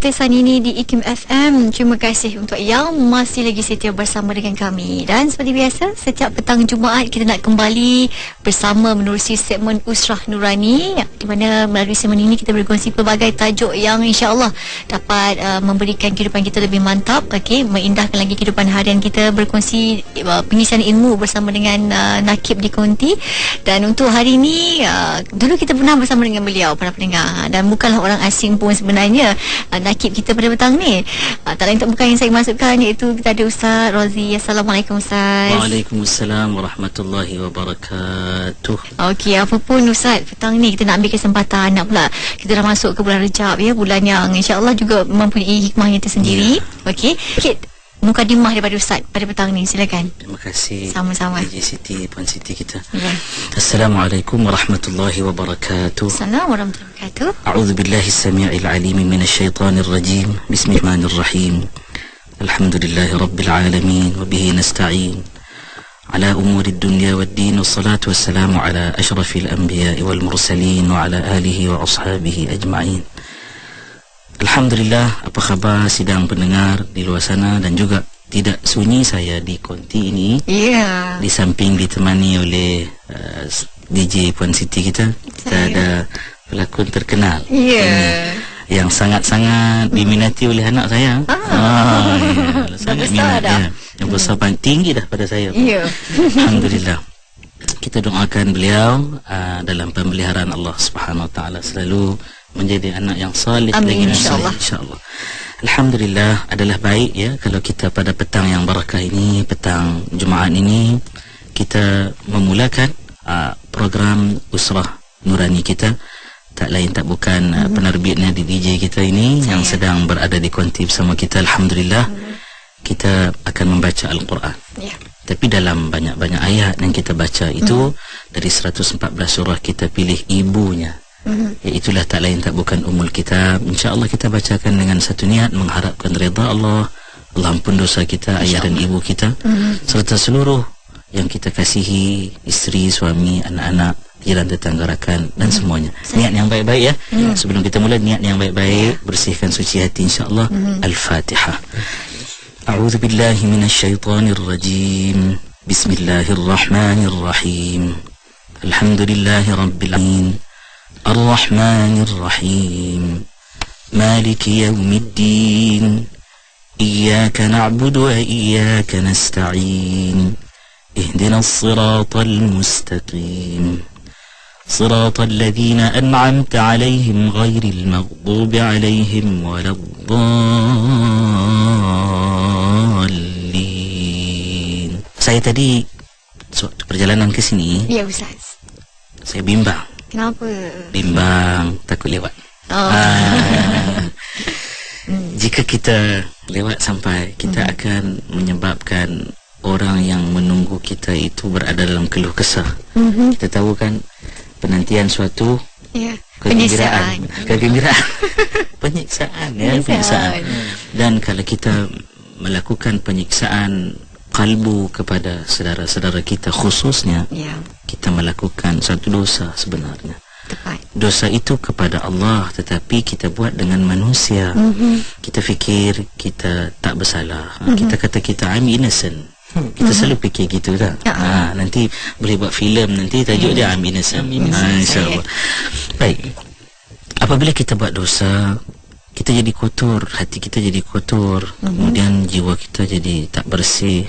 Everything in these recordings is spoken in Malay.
podcastan ini di IKIM FM. Terima kasih untuk yang masih lagi setia bersama dengan kami. Dan seperti biasa, setiap petang Jumaat kita nak kembali bersama menerusi segmen Usrah Nurani, di mana melalui segmen ini kita berkongsi pelbagai tajuk yang insya-Allah dapat memberikan kehidupan kita lebih mantap, mengindahkan lagi kehidupan harian kita, berkongsi pengisian ilmu bersama dengan Nakib di Konti. Dan untuk hari ini, dulu kita pernah bersama dengan beliau, para pendengar, dan bukanlah orang asing pun sebenarnya Nakib kita pada petang ni. Tak lain tak bukan yang saya masukkan, iaitu kita ada Ustaz Razi. Assalamualaikum Ustaz. Waalaikumsalam warahmatullahi wabarakatuh. Okey, apa pun Ustaz, petang ni kita nak ambil kesempatan, nak pula kita dah masuk ke bulan Rejab, ya, bulan yang insya-Allah juga mempunyai hikmahnya tersendiri. Okey, mukadimah daripada Ustaz pada petang ni, silakan. Terima kasih. Sama-sama. Encik Siti, Puan Siti kita. Ya. Assalamualaikum warahmatullahi wabarakatuh. Assalamualaikum warahmatullahi wabarakatuh. A'udzu billahi as-sami'il 'alim minasyaitonir rajim. Bismillahirrahmanirrahim. Alhamdulillahi rabbil alamin wa bihi nasta'in ala umurid dunya waddin, wassalatu wassalamu ala asyrafil anbiya'i wal mursalin wa ala alihi wa ashabihi ajma'in. Alhamdulillah, apa khabar sidang pendengar di luar sana, dan juga tidak sunyi saya di Konti ini. Ya. Di samping ditemani oleh DJ Puan Siti kita. Kita ada pelakon terkenal. Ya. Yang sangat-sangat diminati oleh anak saya. Ya, sangat minat ya. Yang besar paling tinggi dah pada saya. Ya. Alhamdulillah. Kita doakan beliau dalam pemeliharaan Allah Subhanahu Wa Taala, selalu menjadi anak yang salih. Amin, insya-Allah. Insya-Allah. Alhamdulillah, adalah baik ya kalau kita pada petang yang barakah ini, petang Jumaat ini, kita memulakan program Usrah Nurani kita. Tak lain tak bukan penerbitnya di DJ kita ini yang sedang berada di Konti bersama kita. Alhamdulillah, kita akan membaca Al-Quran. Ya. Tapi dalam banyak-banyak ayat yang kita baca itu, dari 114 surah kita pilih ibunya. Itulah tak lain tak bukan Ummul Kitab. InsyaAllah kita bacakan dengan satu niat, mengharapkan redha Allah. Allah ampun dosa kita, ayah dan ibu kita, serta seluruh yang kita kasihi, isteri, suami, anak-anak, jiran, tetangga, rakan, dan semuanya. Niat yang baik-baik ya. Sebelum kita mula, niat yang baik-baik, bersihkan suci hati insyaAllah. Al-Fatihah. A'udzu billahi minasyaitonir rajim. Bismillahirrahmanirrahim. Alhamdulillahi rabbil alamin. الرحمن الرحيم مالك يوم الدين إياك نعبد وإياك نستعين اهدنا الصراط المستقيم صراط الذين أنعمت عليهم غير المغضوب عليهم ولا الضالين. Saya tadi suatu perjalanan ke sini, Ya Ustaz. saya bimbang. Kenapa? Bimbang, takut lewat. Jika kita lewat sampai, kita akan menyebabkan orang yang menunggu kita itu berada dalam keluh kesah. Kita tahu kan, penantian suatu kegembiraan. Penyiksaan ya, penyiksaan. Dan kalau kita melakukan penyiksaan kalbu kepada saudara-saudara kita khususnya, kita melakukan satu dosa sebenarnya. Tepat. Dosa itu kepada Allah, tetapi kita buat dengan manusia. Kita fikir kita tak bersalah. Kita kata kita I'm innocent. Kita selalu fikir gitu tak? Nanti boleh buat filem, nanti tajuk dia I'm innocent. InsyaAllah. Baik. Apabila kita buat dosa, kita jadi kotor, hati kita jadi kotor, kemudian jiwa kita jadi tak bersih,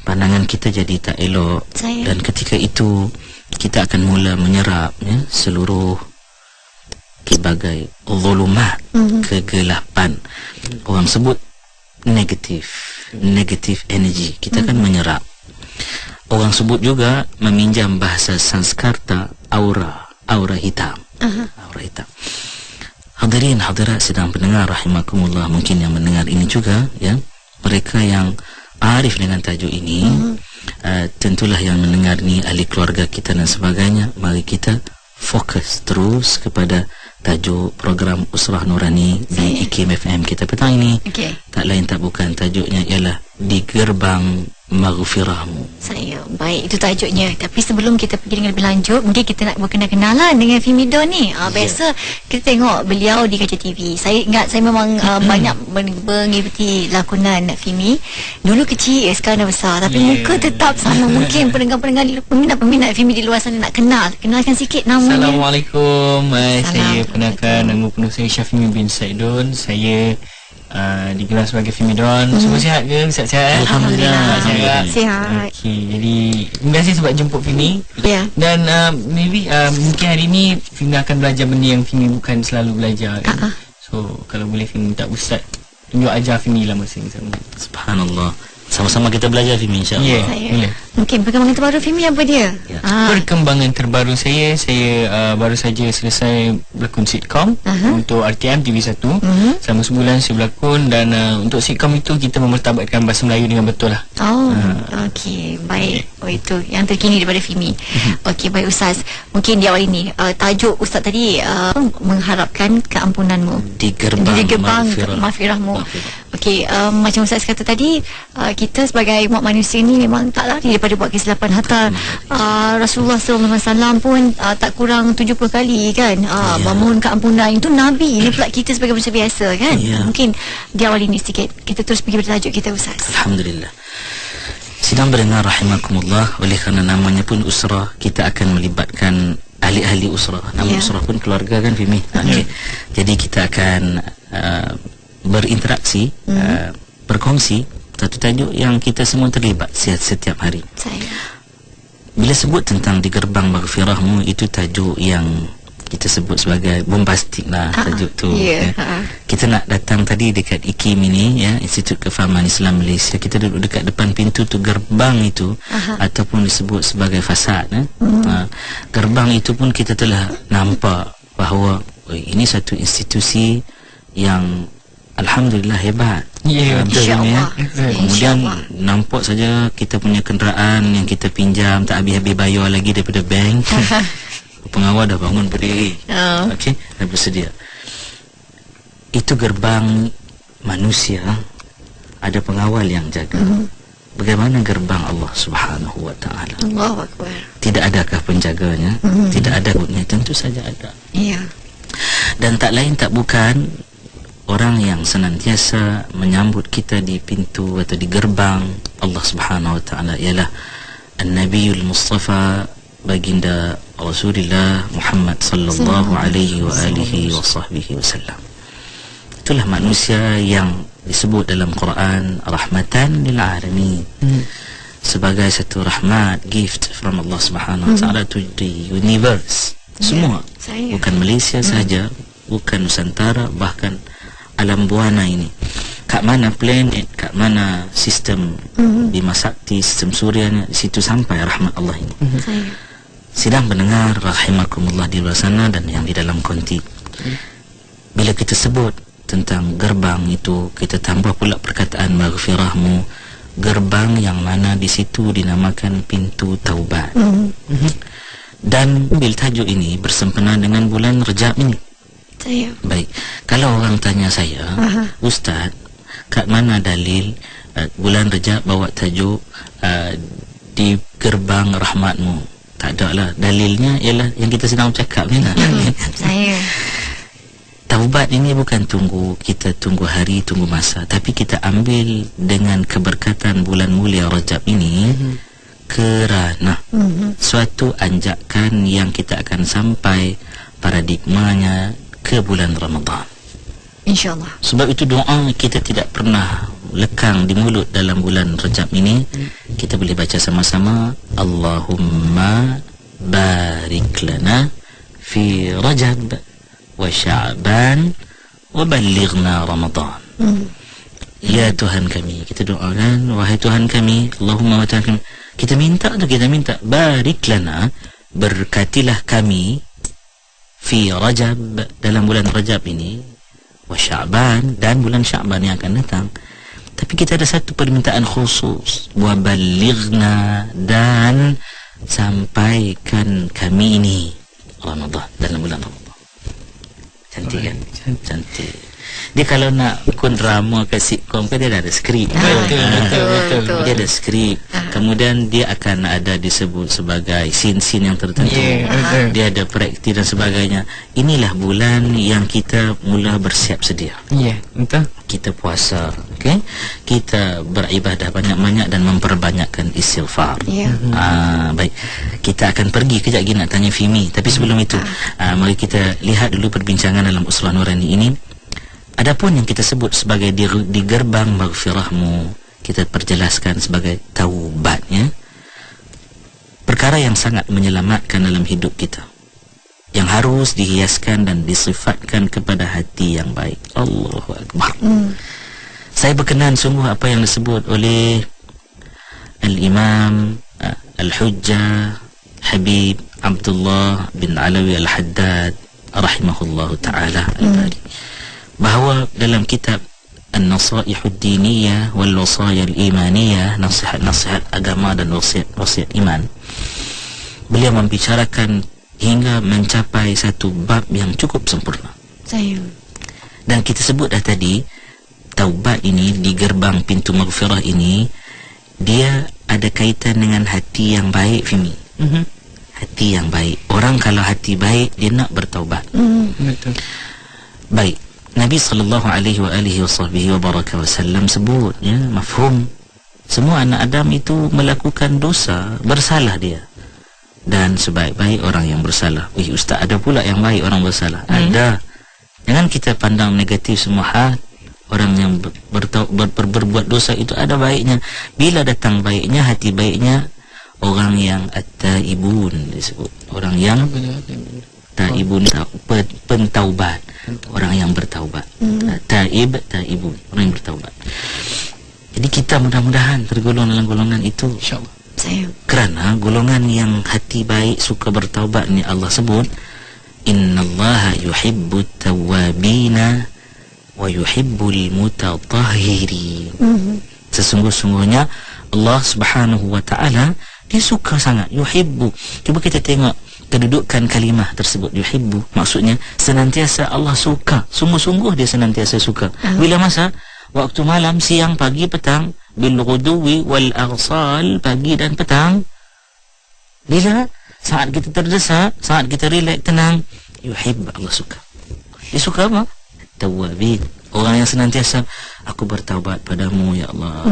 pandangan kita jadi tak elok. Dan ketika itu kita akan mula menyerap seluruh pelbagai zulumat, kegelapan. Orang sebut negative energy, kita akan menyerap. Orang sebut juga, meminjam bahasa Sanskerta, aura hitam. Aura hitam. Hadirin hadirat sedang pendengar rahimakumullah, mungkin yang mendengar ini juga ya, mereka yang arif dengan tajuk ini, tentulah yang mendengar ni ahli keluarga kita dan sebagainya. Mari kita fokus terus kepada tajuk program Usrah Nurani di IKIM FM kita petang ini. Tak lain tak bukan, tajuknya ialah di gerbang maghfirahmu. Saya baik, itu tajuknya. Tapi sebelum kita pergi dengan lebih lanjut, mungkin kita nak berkenal-kenalan dengan Fimi Don ni. Biasa kita tengok beliau di kaca TV. Saya ingat saya memang banyak mengikuti lakonan Fimi. Dulu kecil, sekarang dah besar. Tapi muka tetap sama. Mungkin pendengar-pendengar, peminat-peminat Fimi di luar sana nak kenalkan sikit namanya. Assalamualaikum. Saya kenalkan nama penuh saya Syafimi bin Saidun. Saya digelar sebagai Fimi Don. Semua sihat ke? Sihat-sihat? Alhamdulillah. Sihat. Sihat. Okey, jadi terima kasih sebab jemput Fimi. Ya. Dan maybe mungkin hari ni Fimi akan belajar benda yang Fimi bukan selalu belajar kan? So kalau boleh Fimi minta Ustaz tunjuk ajar Fimi lah masa yang sama. Subhanallah. Sama-sama kita belajar Fimi, insya-Allah. Boleh. Mungkin perkembangan terbaru Fimi apa dia? Ya. Perkembangan terbaru saya baru saja selesai berlakon sitcom untuk RTM TV1. Selama sebulan saya berlakon dan untuk sitcom itu kita memertabatkan bahasa Melayu dengan betul lah. Okey, baik. Itu yang terkini daripada Fimi. Okey, baik Ustaz. Mungkin di awal ini tajuk Ustaz tadi mengharapkan keampunanmu Di gerbang maghfirahmu. Okey, macam Ustaz kata tadi, kita sebagai umat manusia ni memang tak lari daripada buat kesilapan. Hatta Rasulullah SAW pun tak kurang 70 kali kan memohon keampunan. Itu Nabi, ini pula kita sebagai manusia biasa kan. Mungkin di awal ini sedikit kita terus pergi pada tajuk kita Ustaz. Alhamdulillah. Sidang pendengar rahimakumullah, oleh kerana namanya pun usrah, kita akan melibatkan ahli-ahli usrah. Nama usrah pun keluarga kan Fimi. Jadi kita akan berinteraksi, berkongsi satu tajuk yang kita semua terlibat setiap hari. Bila sebut tentang di gerbang maghfirahmu, itu tajuk yang kita sebut sebagai bombastik lah tajuk tu. Kita nak datang tadi dekat IKIM ini, Institut Kefahaman Islam Malaysia. Kita duduk dekat depan pintu tu, gerbang itu ataupun disebut sebagai fasad. Gerbang itu pun kita telah nampak bahawa ini satu institusi yang Alhamdulillah hebat. InsyaAllah. Kemudian nampak saja kita punya kenderaan yang kita pinjam tak habis-habis bayar lagi daripada bank. Pengawal dah bangun berdiri. Okey, dah bersedia. Itu gerbang manusia, ada pengawal yang jaga. Bagaimana gerbang Allah Subhanahu wa taala? Allahu akbar. Tidak adakah penjaganya? Tidak ada putnya? Tentu saja ada. Dan tak lain tak bukan orang yang senantiasa menyambut kita di pintu atau di gerbang Allah Subhanahu wa taala ialah An-Nabiyul Mustafa, baginda Rasulullah Muhammad sallallahu alaihi wa alihi wa sahbihi wasallam. Itulah manusia yang disebut dalam Quran rahmatan lil alamin. Sebagai satu rahmat, gift from Allah Subhanahu wa taala to the universe. Semua. Bukan Malaysia saja, bukan Nusantara, bahkan alam buana ini. Kat mana planet, kat mana sistem Bima Sakti, sistem suryanya, di situ sampai rahmat Allah ini. Sidang pendengar rahimakumullah di luar sana dan yang di dalam konti. Bila kita sebut tentang gerbang itu, kita tambah pula perkataan maghfirahmu, gerbang yang mana di situ dinamakan pintu taubat. Dan bil tajuk ini bersempena dengan bulan Rejab ini. Baik, kalau orang tanya saya, Ustaz, kat mana dalil bulan Rejab bawa tajuk di gerbang rahmatmu? Tak ada lah. Dalilnya ialah yang kita sedang cakap ni lah. Taubat ini bukan kita tunggu hari, tunggu masa, tapi kita ambil dengan keberkatan bulan mulia Rajab ini kerana suatu anjakan yang kita akan sampai paradigmanya ke bulan Ramadan. InsyaAllah. Sebab itu doa kita tidak pernah lekang di mulut dalam bulan Rajab ini. Kita boleh baca sama-sama, Allahumma barik lana fi Rajab wa Sya'ban wa ballighna Ramadan. Ya Tuhan kami, kita doakan, wahai Tuhan kami, Allahumma wa Tuhan kami, kita minta barik lana, berkatilah kami fi Rajab, dalam bulan Rajab ini, wa Sya'ban, dan bulan Sya'ban yang akan datang. Tapi kita ada satu permintaan khusus, wa ballighna, dan sampaikan kami ini Ramadan, dalam bulan Ramadan. Cantik kan? Cantik. Dia kalau nak kun drama ke sitcom kan dia dah ada skrip. Betul. Dia ada skrip. Kemudian dia akan ada disebut sebagai scene-scene yang tertentu. Dia ada praktis dan sebagainya. Inilah bulan yang kita mula bersiap sedia. Betul. Kita puasa, okey? Kita beribadah banyak-banyak dan memperbanyakkan istighfar. Baik. Kita akan pergi kejap lagi nak tanya Fimi, tapi sebelum itu mari kita lihat dulu perbincangan dalam Usrah Nurani ini. Adapun yang kita sebut sebagai di gerbang maghfirahmu, kita perjelaskan sebagai taubatnya. Perkara yang sangat menyelamatkan dalam hidup kita, yang harus dihiaskan dan disifatkan kepada hati yang baik. Allahu Akbar. Saya berkenan sungguh apa yang disebut oleh Al-Imam Al-Hujjah Habib Abdullah bin Alawi Al-Haddad rahimahullahu ta'ala al-bari, bahawa dalam kitab An-Nasaihud Diniyah wal Wasaya Al-Imaniyah, nasihat-nasihat agama dan wasiat iman, beliau membicarakan hingga mencapai satu bab yang cukup sempurna. Dan kita sebut dah tadi, taubat ini di gerbang pintu maghfirah ini, dia ada kaitan dengan hati yang baik, Fimi. Hati yang baik. Orang kalau hati baik, dia nak bertaubat. Betul. Baik. Nabi SAW sebut, ya, mafhum, semua anak Adam itu melakukan dosa, bersalah dia. Dan sebaik-baik orang yang bersalah. Ustaz, ada pula yang baik orang bersalah. Ada. Jangan kita pandang negatif semua hal. Orang yang berbuat dosa itu ada baiknya. Bila datang baiknya, hati baiknya, orang yang at-taibun disebut. Orang yang taibun, pentaubat. Orang yang bertaubat. Taibun, orang yang bertaubat. Jadi kita mudah-mudahan tergolong dalam golongan itu, InsyaAllah. Kerana golongan yang hati baik suka bertaubat ni Allah sebut, innallaha yuhibbut tawwabina wa yuhibbul mutatahhirin. Sesungguhnya Allah Subhanahu wa taala dia suka sangat yuhibbu. Cuba kita tengok kedudukan kalimah tersebut, yuhibbu, maksudnya senantiasa Allah suka, sungguh-sungguh dia senantiasa suka. Bila masa? Waktu malam, siang, pagi, petang, bil ghuduwi wal aghsal, pagi dan petang. Bila saat kita terdesak, saat kita relax, tenang, yuhib, Allah suka. Dia suka apa? Tawwabin, orang yang senantiasa aku bertaubat padamu ya Allah.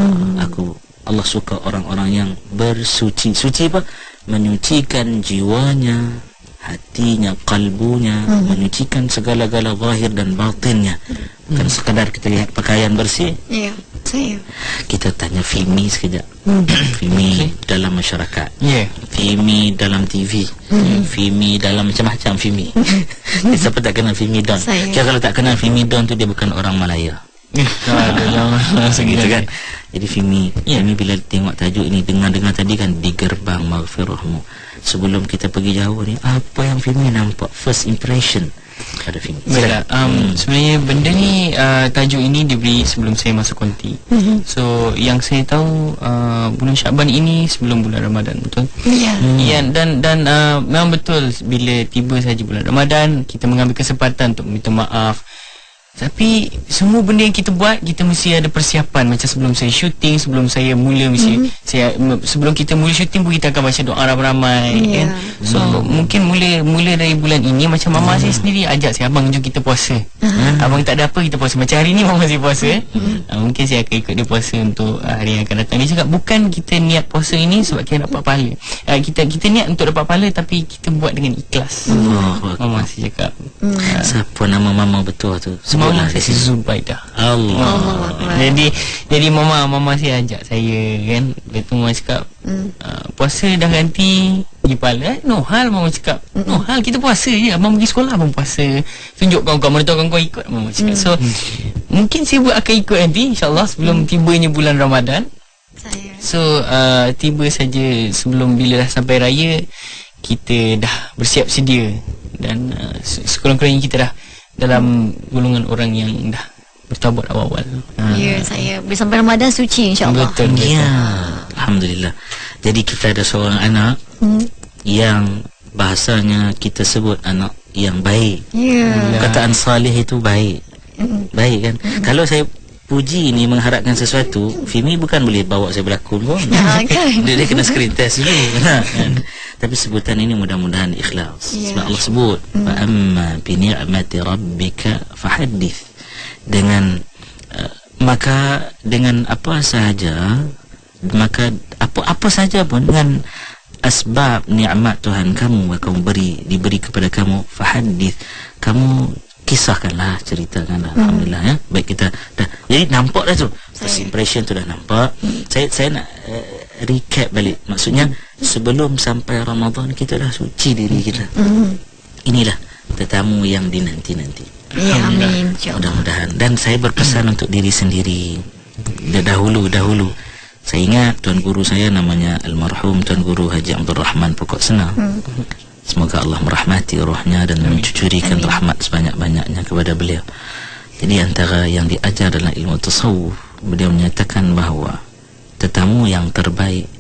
Allah suka orang-orang yang bersuci. Suci apa? Menyucikan jiwanya, hatinya, kalbunya, menyucikan segala-gala zahir dan batinnya. Bukan sekadar kita lihat pakaian bersih. Kita tanya Fimi sekejap. Fimi dalam masyarakat, Fimi dalam TV, Fimi dalam macam-macam Fimi. Siapa tak kenal Fimi Don? Kalau tak kenal Fimi Don tu dia bukan orang Malaya. Gitu kan. Jadi Fimi bila tengok tajuk ini, dengar tadi kan di gerbang maghfirahmu, sebelum kita pergi jauh ni, apa yang Fimi nampak first impression pada Fimi? Sebenarnya benda ni, tajuk ini diberi sebelum saya masuk konti. So yang saya tahu, bulan Syaban ini sebelum bulan Ramadan, betul? Dan memang betul, bila tiba saja bulan Ramadan, kita mengambil kesempatan untuk minta maaf. Tapi semua benda yang kita buat, kita mesti ada persiapan. Macam sebelum saya syuting, sebelum saya mula, sebelum kita mula syuting pun kita akan baca doa ramai-ramai, kan? So mungkin mula dari bulan ini, macam mama saya sendiri ajak saya, abang jom kita puasa. Abang tak ada apa, kita puasa. Macam hari ni mama saya puasa, mungkin saya akan ikut dia puasa untuk hari yang akan datang. Dia cakap bukan kita niat puasa ini sebab kita dapat pahala. Kita niat untuk dapat pahala, tapi kita buat dengan ikhlas. Mama saya cakap. Siapa nama mama betul tu? Mama saya Zubaidah. Allah. Jadi mama saya ajak saya, kan. Betul mama cakap, puasa dah ganti pergi pahala. No hal, mama cakap. No hal, kita puasa je. Abang pergi sekolah, abang puasa. Tunjuk kawan-kawan, mana tahu kawan-kawan ikut, mama cakap. So mungkin saya akan ikut nanti, insyaAllah, sebelum tibanya bulan Ramadan. So tiba saja sebelum bila dah sampai raya, kita dah bersiap sedia. Dan sekurang-kurangnya kita dah dalam golongan orang yang dah bertaubat awal-awal. Saya sampai Ramadan suci, insyaAllah. Betul. Alhamdulillah. Jadi kita ada seorang anak yang bahasanya kita sebut anak yang baik. Kataan salih itu baik. Baik kan? Kalau saya puji ni mengharapkan sesuatu, Fimi bukan boleh bawa saya berlakon pun. Kan? Dia kena screen test dulu kan? Tapi sebutan ini mudah-mudahan ikhlas. Sebab Allah sebut fa amma bi ni'mati rabbika fahaddits. Dengan maka dengan apa sahaja, maka apa saja pun dengan asbab nikmat Tuhan kamu yang kamu diberi kepada kamu, fahaddits, kamu kisahkanlah, ceritakanlah. Alhamdulillah ya. Baik, kita dah jadi nampak dah tu first impression tu dah nampak. Saya nak recap balik. Maksudnya sebelum sampai Ramadan kita dah suci diri kita. Inilah tetamu yang dinanti-nanti. Ya, amin. Mudah-mudahan. Dan saya berpesan untuk diri sendiri. Dahulu saya ingat tuan guru saya namanya almarhum Tuan Guru Haji Abdul Rahman Pokok Senang. Semoga Allah merahmati rohnya dan mencucurikan rahmat sebanyak-banyaknya kepada beliau. Jadi antara yang diajar dalam ilmu tasawuf, beliau menyatakan bahawa tetamu yang terbaik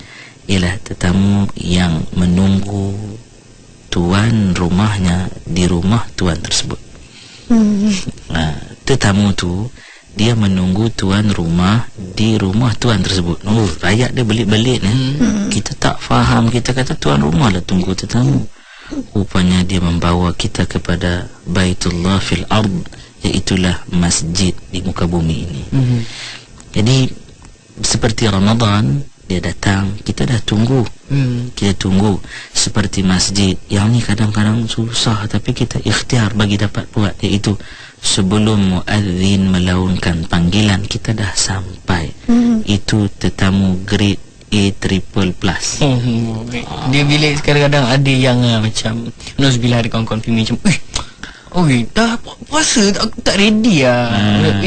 ialah tetamu yang menunggu tuan rumahnya di rumah tuan tersebut. Tetamu tu dia menunggu tuan rumah di rumah tuan tersebut. Ayat dia belit-belit kita tak faham, kita kata tuan rumah lah tunggu tetamu. Rupanya dia membawa kita kepada Baitullah fil ard, iaitulah masjid di muka bumi ini. Jadi seperti Ramadan dia datang, kita dah tunggu. Kita tunggu seperti masjid. Yang ni kadang-kadang susah tapi kita ikhtiar bagi dapat buat, iaitu sebelum muadzin melaungkan panggilan kita dah sampai. Itu tetamu grade A+++. Dia bila kadang-kadang ada yang macam Nauzubillah, ada kawan-kawan Fimi macam dah puasa tak ready lah.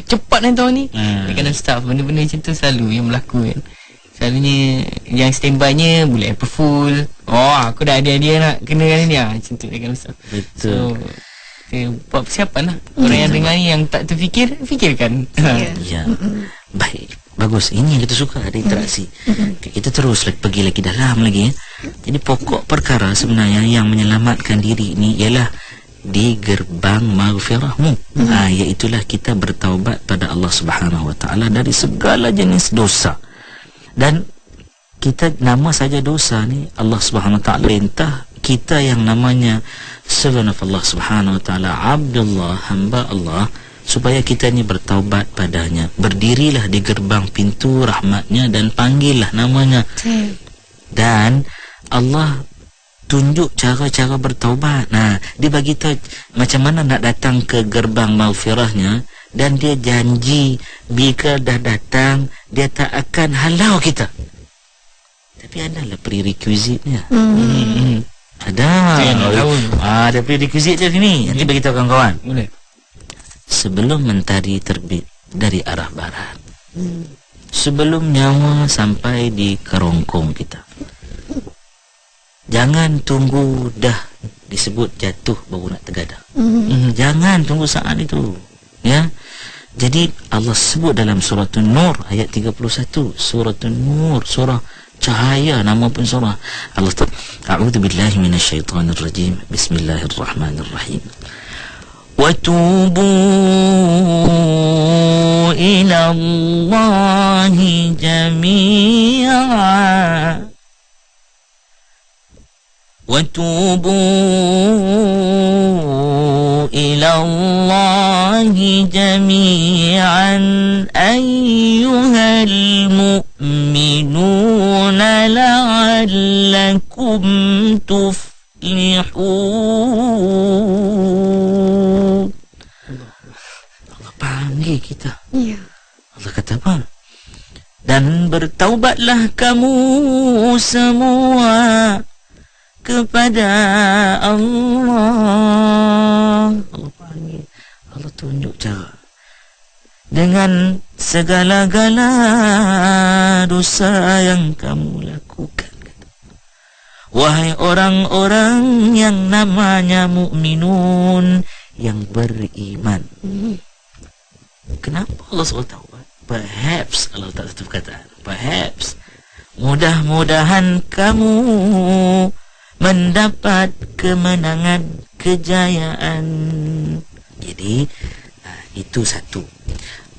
Cepat kan tahun ni. Kadang-kadang staff benda-benda macam tu selalu yang berlaku kan. Selalunya yang standby-nya boleh April Fool. Aku dah ada dia nak kena kali ni macam tu kan ustaz. Betul. So buat persiapan lah. Orang yang dengar ni yang tak terfikir, fikirkan. Ya. Baik, bagus. Ini yang kita suka, ada interaksi. Kita terus pergi lagi dalam lagi. Jadi pokok perkara sebenarnya yang menyelamatkan diri ini ialah di gerbang maghfirahmu. Iaitulah kita bertaubat pada Allah Subhanahu Wa Taala dari segala jenis dosa. Dan kita nama saja dosa ni Allah Subhanahu Wa Taala perintah kita yang namanya servant of Allah Subhanahu Wa Taala, Abdullah, hamba Allah, supaya kita ni bertaubat padanya. Berdirilah di gerbang pintu rahmatnya dan panggillah namanya. Dan Allah tunjuk cara-cara bertaubat. Dia bagi tahu macam mana nak datang ke gerbang maghfirahnya, dan dia janji bila dah datang dia tak akan halau kita. Tapi adalah prerequisite-nya. Ada. Ada prerequisite je ni. Nanti bagi tahu kawan-kawan. Boleh. Sebelum mentari terbit dari arah barat, sebelum nyawa sampai di kerongkong kita, jangan tunggu dah disebut jatuh baru nak tergadah. Jangan tunggu saat itu. Ya. Jadi Allah sebut dalam surah An-Nur ayat 31, surah An-Nur, surah cahaya, nama pun surah. Allah A'udzu billahi minasyaitonir rajim. Bismillahirrahmanirrahim. Wa tubu ila Allahi jami'a وَتُوبُوا إِلَى اللَّهِ جَمِيعًا أَيُّهَا الْمُؤْمِنُونَ لَعَلَّكُمْ تُفْلِحُونَ. Allah panggil kita. Allah kata apa? Dan bertaubatlah kamu semua kepada Allah. Allah panggil, Allah tunjuk cara. Dengan segala-gala dosa yang kamu lakukan. Wahai orang-orang yang namanya mukminun, yang beriman. Kenapa Allah SWT? Perhaps Allah tak satu perkataan. Perhaps. Mudah-mudahan kamu mendapat kemenangan, kejayaan. Jadi Itu satu.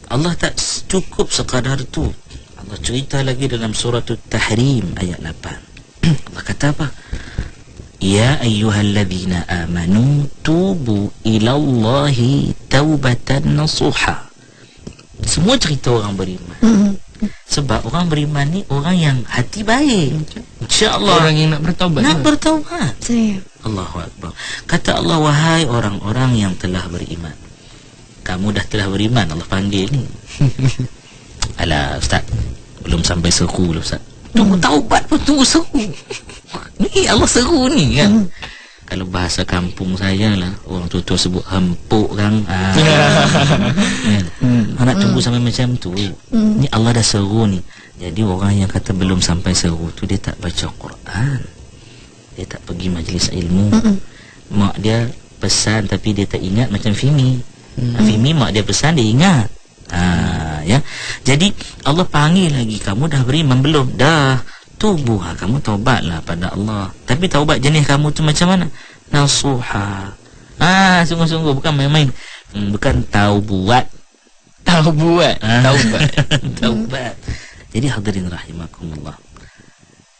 Allah tak cukup sekadar tu. Allah cerita lagi dalam surah At-Tahrim ayat 8. Allah kata apa? Ya ayyuhalladzina amanu tubu ilallahi taubatan nasuha. Semua cerita orang beriman. Sebab orang beriman ni orang yang hati baik. InsyaAllah Orang yang nak bertaubat. nak bertaubat. Saya. Allahu Akbar. Kata Allah, wahai orang-orang yang telah beriman. Kamu dah telah beriman, Allah panggil ni. Alah Ustaz, belum sampai seru lah Ustaz. Tunggu taubat pun tunggu seru. Ni Allah seru ni kan. Kalau bahasa kampung saya lah, orang tua-tua sebut hempuk kan. Kan? Nak tunggu sampai macam tu. Ni Allah dah seru ni. Jadi orang yang kata belum sampai seru tu, dia tak baca Quran, dia tak pergi majlis ilmu. Mak dia pesan tapi dia tak ingat, macam Fimi. Fimi mak dia pesan, dia ingat. Ya. Jadi Allah panggil lagi, kamu dah beriman belum? Dah. Tubuh, kamu taubatlah pada Allah. Tapi taubat jenis kamu tu macam mana? Nasuha. Sungguh-sungguh, bukan main-main. Bukan taubat. Taubat. Taubat. Jadi hadirin rahimakumullah.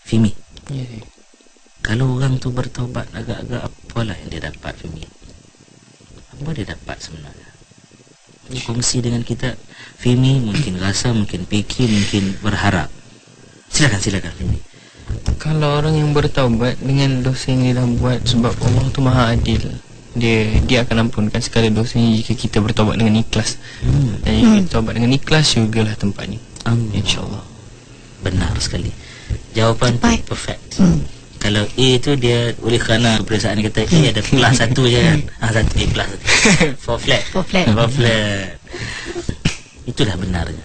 Fimi, Ya. kalau orang tu bertaubat, agak-agak apalah yang dia dapat, Fimi? Apa dia dapat sebenarnya? Kongsi dengan kita, Fimi. Mungkin rasa, mungkin fikir, mungkin berharap. Silakan Fimi. Kalau orang yang bertaubat dengan dosa yang dia dah buat, sebab Allah tu maha adil, Dia akan ampunkan segala dosanya jika kita bertaubat dengan ikhlas. Dan jika kita taubat dengan ikhlas, syurgalah tempatnya, InsyaAllah. Benar sekali. Jawapan tu perfect. Kalau A tu dia oleh kerana perasaan dia kata A ada plus satu je kan. Satu A plus. For flat. Itulah benarnya.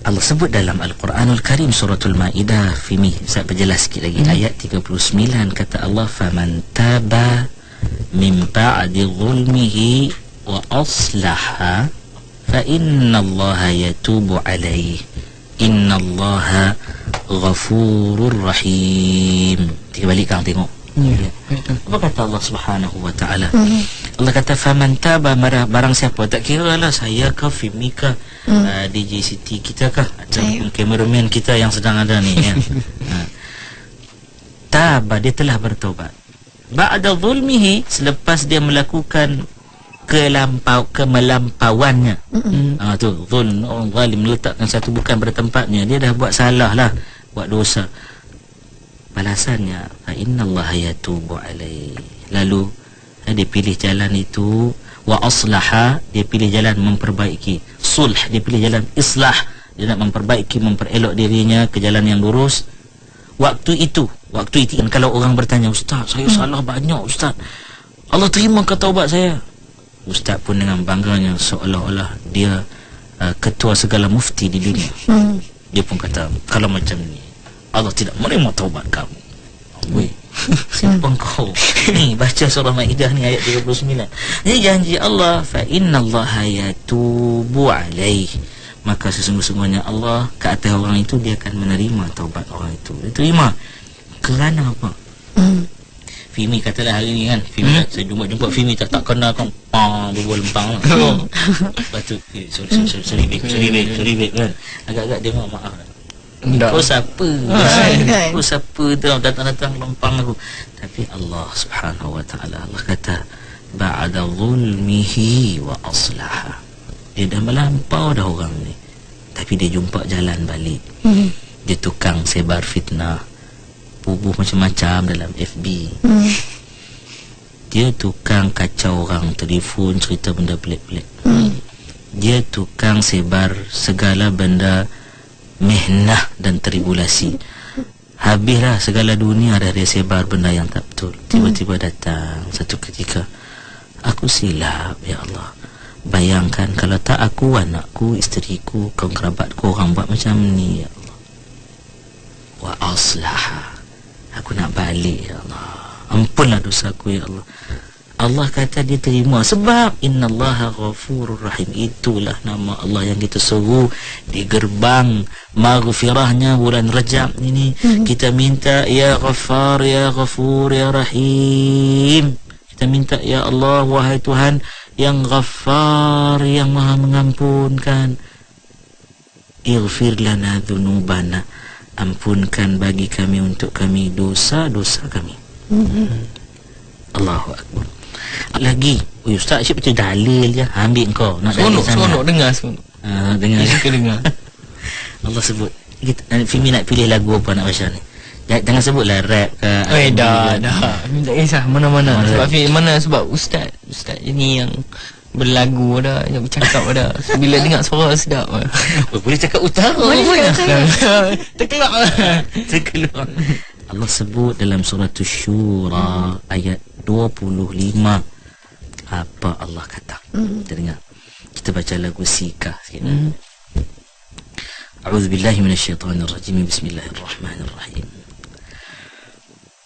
Allah sebut dalam Al-Quranul Karim suratul Maidah, Fimi, saya perjelas sikit lagi. Ayat 39 kata Allah, faman taba min ba'di zulmihi wa aslaha fa innallaha yatubu alaihi innallaha ghafurur rahim. Tiga balik kang tengok. Apa kata Allah Subhanahu wa taala? Allah kata faman taba, barang siapa, tak kira lah saya ke Fimi ke DJ Siti kita kah ataupun kameraman kita yang sedang ada ni ya. Taba, dia telah bertaubat. Ba'da zulmihi, selepas dia melakukan kemelampauannya. Tu zulm, orang zalim meletakkan satu bukan pada tempatnya, dia dah buat salah lah, buat dosa. Balasannya fa innallaha yatubu alaihi, lalu dia pilih jalan itu. Wa aslaha, dia pilih jalan memperbaiki. Sulh, dia pilih jalan islah, dia nak memperbaiki, memperelok dirinya ke jalan yang lurus. Waktu itu kan, kalau orang bertanya, Ustaz, saya salah banyak Ustaz, Allah terima ke taubat saya? Ustaz pun dengan bangganya, seolah-olah dia ketua segala mufti di dunia. Dia pun kata, kalau macam ni Allah tidak menerima taubat kamu. Siapa kau? Ni baca surah Maidah ni ayat 39. Ini janji Allah, fa innallaha yatubu alaihi, maka sesungguhnya Allah ke atas orang itu, dia akan menerima taubat orang itu. Dia terima. Kerana apa? Fimi katalah hari ni kan, Fimi saya jumpa Fimi tak kenal kan, berbual lempang lah. Lepas tu sorry babe kan, agak-agak dia maaf. Kau siapa? Kau siapa tu datang-datang lempang aku. Tapi Allah Subhanahu wa taala, Allah kata ba'da zulmihi wa aslaha, dia dah melampau dah orang ni, tapi dia jumpa jalan balik. Dia tukang sebar fitnah, bubuh macam-macam dalam FB. Dia tukang kacau orang, telefon cerita benda pelik-pelik. Dia tukang sebar segala benda mihnah dan tribulasi. Habislah segala dunia dah dia sebar benda yang tak betul. Tiba-tiba datang satu ketika, aku silap ya Allah. Bayangkan kalau tak aku, anakku, isteriku, kaum kerabatku, orang buat macam ni ya Allah. Wa aslaha, aku nak balik ya Allah, ampunlah dosaku ya Allah. Allah kata dia terima sebab innallaha ghafurur rahim. Itulah nama Allah yang kita seru di gerbang maghfirahnya bulan Rajab ini. Kita minta ya Ghaffar, ya Ghafur, ya Rahim. Kita minta ya Allah, wahai Tuhan yang Ghaffar, yang Maha mengampunkan. Ighfir lana dhunubana, ampunkan bagi kami untuk kami dosa-dosa kami. Allahu Akbar. Lagi, Ustaz Syed baca dalil je, ambil kau nak dalil sangat. Seronok dengar, seronok. Dengar. Suka dengar. Allah sebut. Fimi nak pilih lagu apa nak baca ni? Jangan sebutlah rap ke. Dah. Tak kisah mana-mana. Sebab Ustaz ni yang berlagu dah, yang bercakap dah. So, bila dengar suara sedap. Boleh cakap utara. Terkeluar. Allah sebut dalam surah Asy-Syura ayat 25. Apa Allah kata? Kita dengar. Kita baca lagu Sikah sikit. A'udzubillahi minasyaitonirrajim. Bismillahirrahmanirrahim.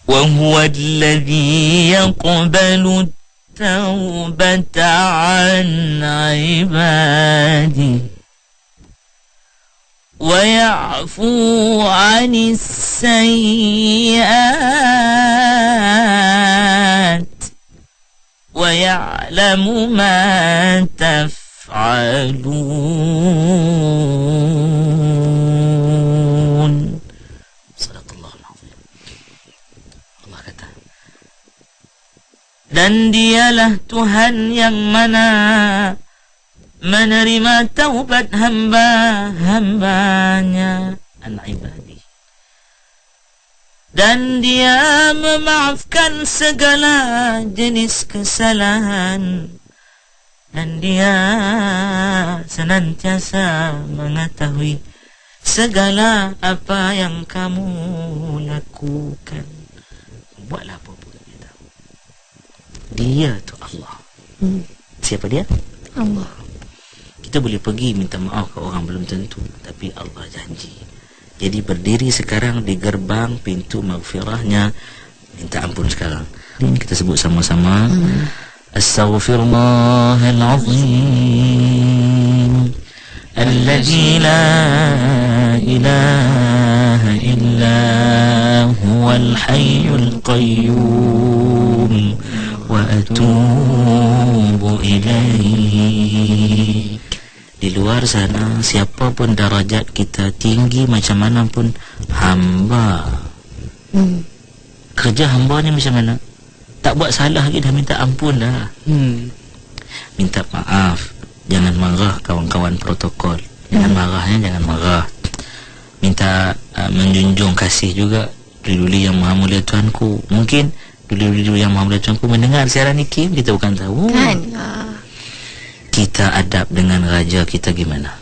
وهو الذي يقبل التوبة عن عباده ويعفو عن السيئات ويعلم ما تفعلون. Dan dialah Tuhan yang mana menerima taubat hamba-hambanya, an-ibadi. Dan dia memaafkan segala jenis kesalahan. Dan dia senantiasa mengetahui segala apa yang kamu lakukan. Buatlah apa pun dia tahu. Dia tu Allah. Siapa dia? Allah. Kita boleh pergi minta maaf ke orang belum tentu, tapi Allah janji. Jadi berdiri sekarang di gerbang pintu maghfirahnya, minta ampun sekarang. Ini kita sebut sama-sama. Astaghfirullahalazim alladzi la ilaha illa huwal hayyul qayyum wa atubu ilaih. Di luar sana, siapapun darajat kita tinggi macam mana pun, hamba. Kerja hamba ni macam mana? Tak buat salah lagi dah minta ampun dah. Minta maaf. Jangan marah kawan-kawan protokol. Jangan marahnya, jangan marah. Minta menjunjung kasih juga. Duli-duli yang Maha Mulia Tuanku. Mungkin duli-duli yang Maha Mulia Tuanku mendengar siaran ni, kita bukan tahu. Kan? Kita adab dengan raja kita gimana?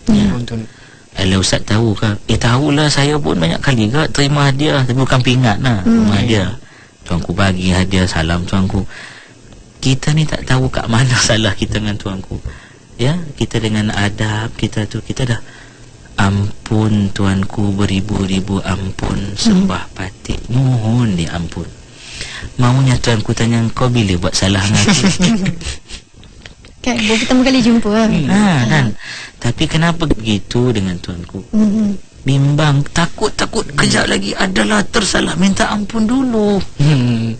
Kalau Ustaz tahu ke? Tahulah, saya pun banyak kali ke terima hadiah, tapi bukan pingat lah. Hadiah Tuanku bagi hadiah, salam Tuanku. Kita ni tak tahu kat mana salah kita dengan Tuanku. Ya, kita dengan adab kita tu, kita dah ampun Tuanku, beribu-ribu ampun, sembah patik, mohon dia ampun. Maunya Tuanku tanya, kau bila buat salah dengan aku? Kan, baru pertama kali jumpa kan? Tapi kenapa begitu dengan Tuanku? Bimbang, takut kejap lagi adalah tersalah, minta ampun dulu.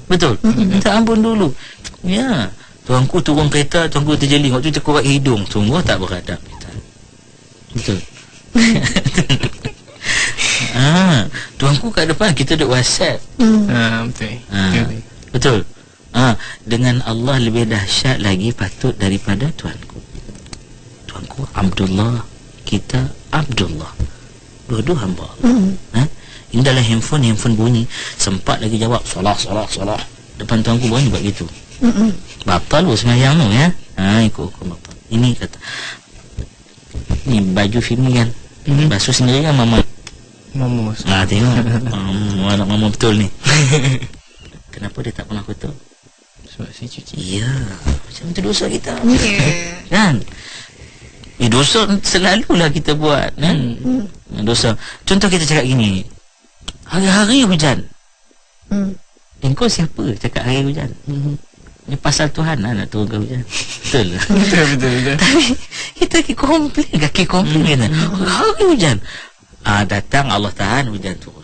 Betul? Minta ampun dulu. Ya, Tuanku turun kereta, Tuanku terjeling, waktu terkorek hidung, sungguh tak beradab. Betul? Tuanku kat depan, kita duduk WhatsApp. Betul. Betul? Dengan Allah lebih dahsyat lagi patut daripada Tuanku. Tuanku Abdullah, kita Abdullah, dua-dua hamba Allah. Ini dalam handphone bunyi, sempat lagi jawab solah. Depan Tuanku bunyi buat gitu. Batal pun sembahyang tu ya. Ikut hukum batal. Ini kata, ni baju Fimi kan, basuh sendiri kan Mama. Tengok. Anak Mama betul ni. Kenapa dia tak pernah kotor? Sebab saya cuci. Ya, macam itu dosa kita. Kan? Dosa selalulah kita buat kan? Dosa. Contoh kita cakap gini, hari-hari hujan. Engkau siapa cakap hari hujan? Ini pasal Tuhan lah nak turunkan hujan. Betul. Betul. Tapi kita kaki komplain kan? Hari hujan. Datang Allah tahan hujan turun.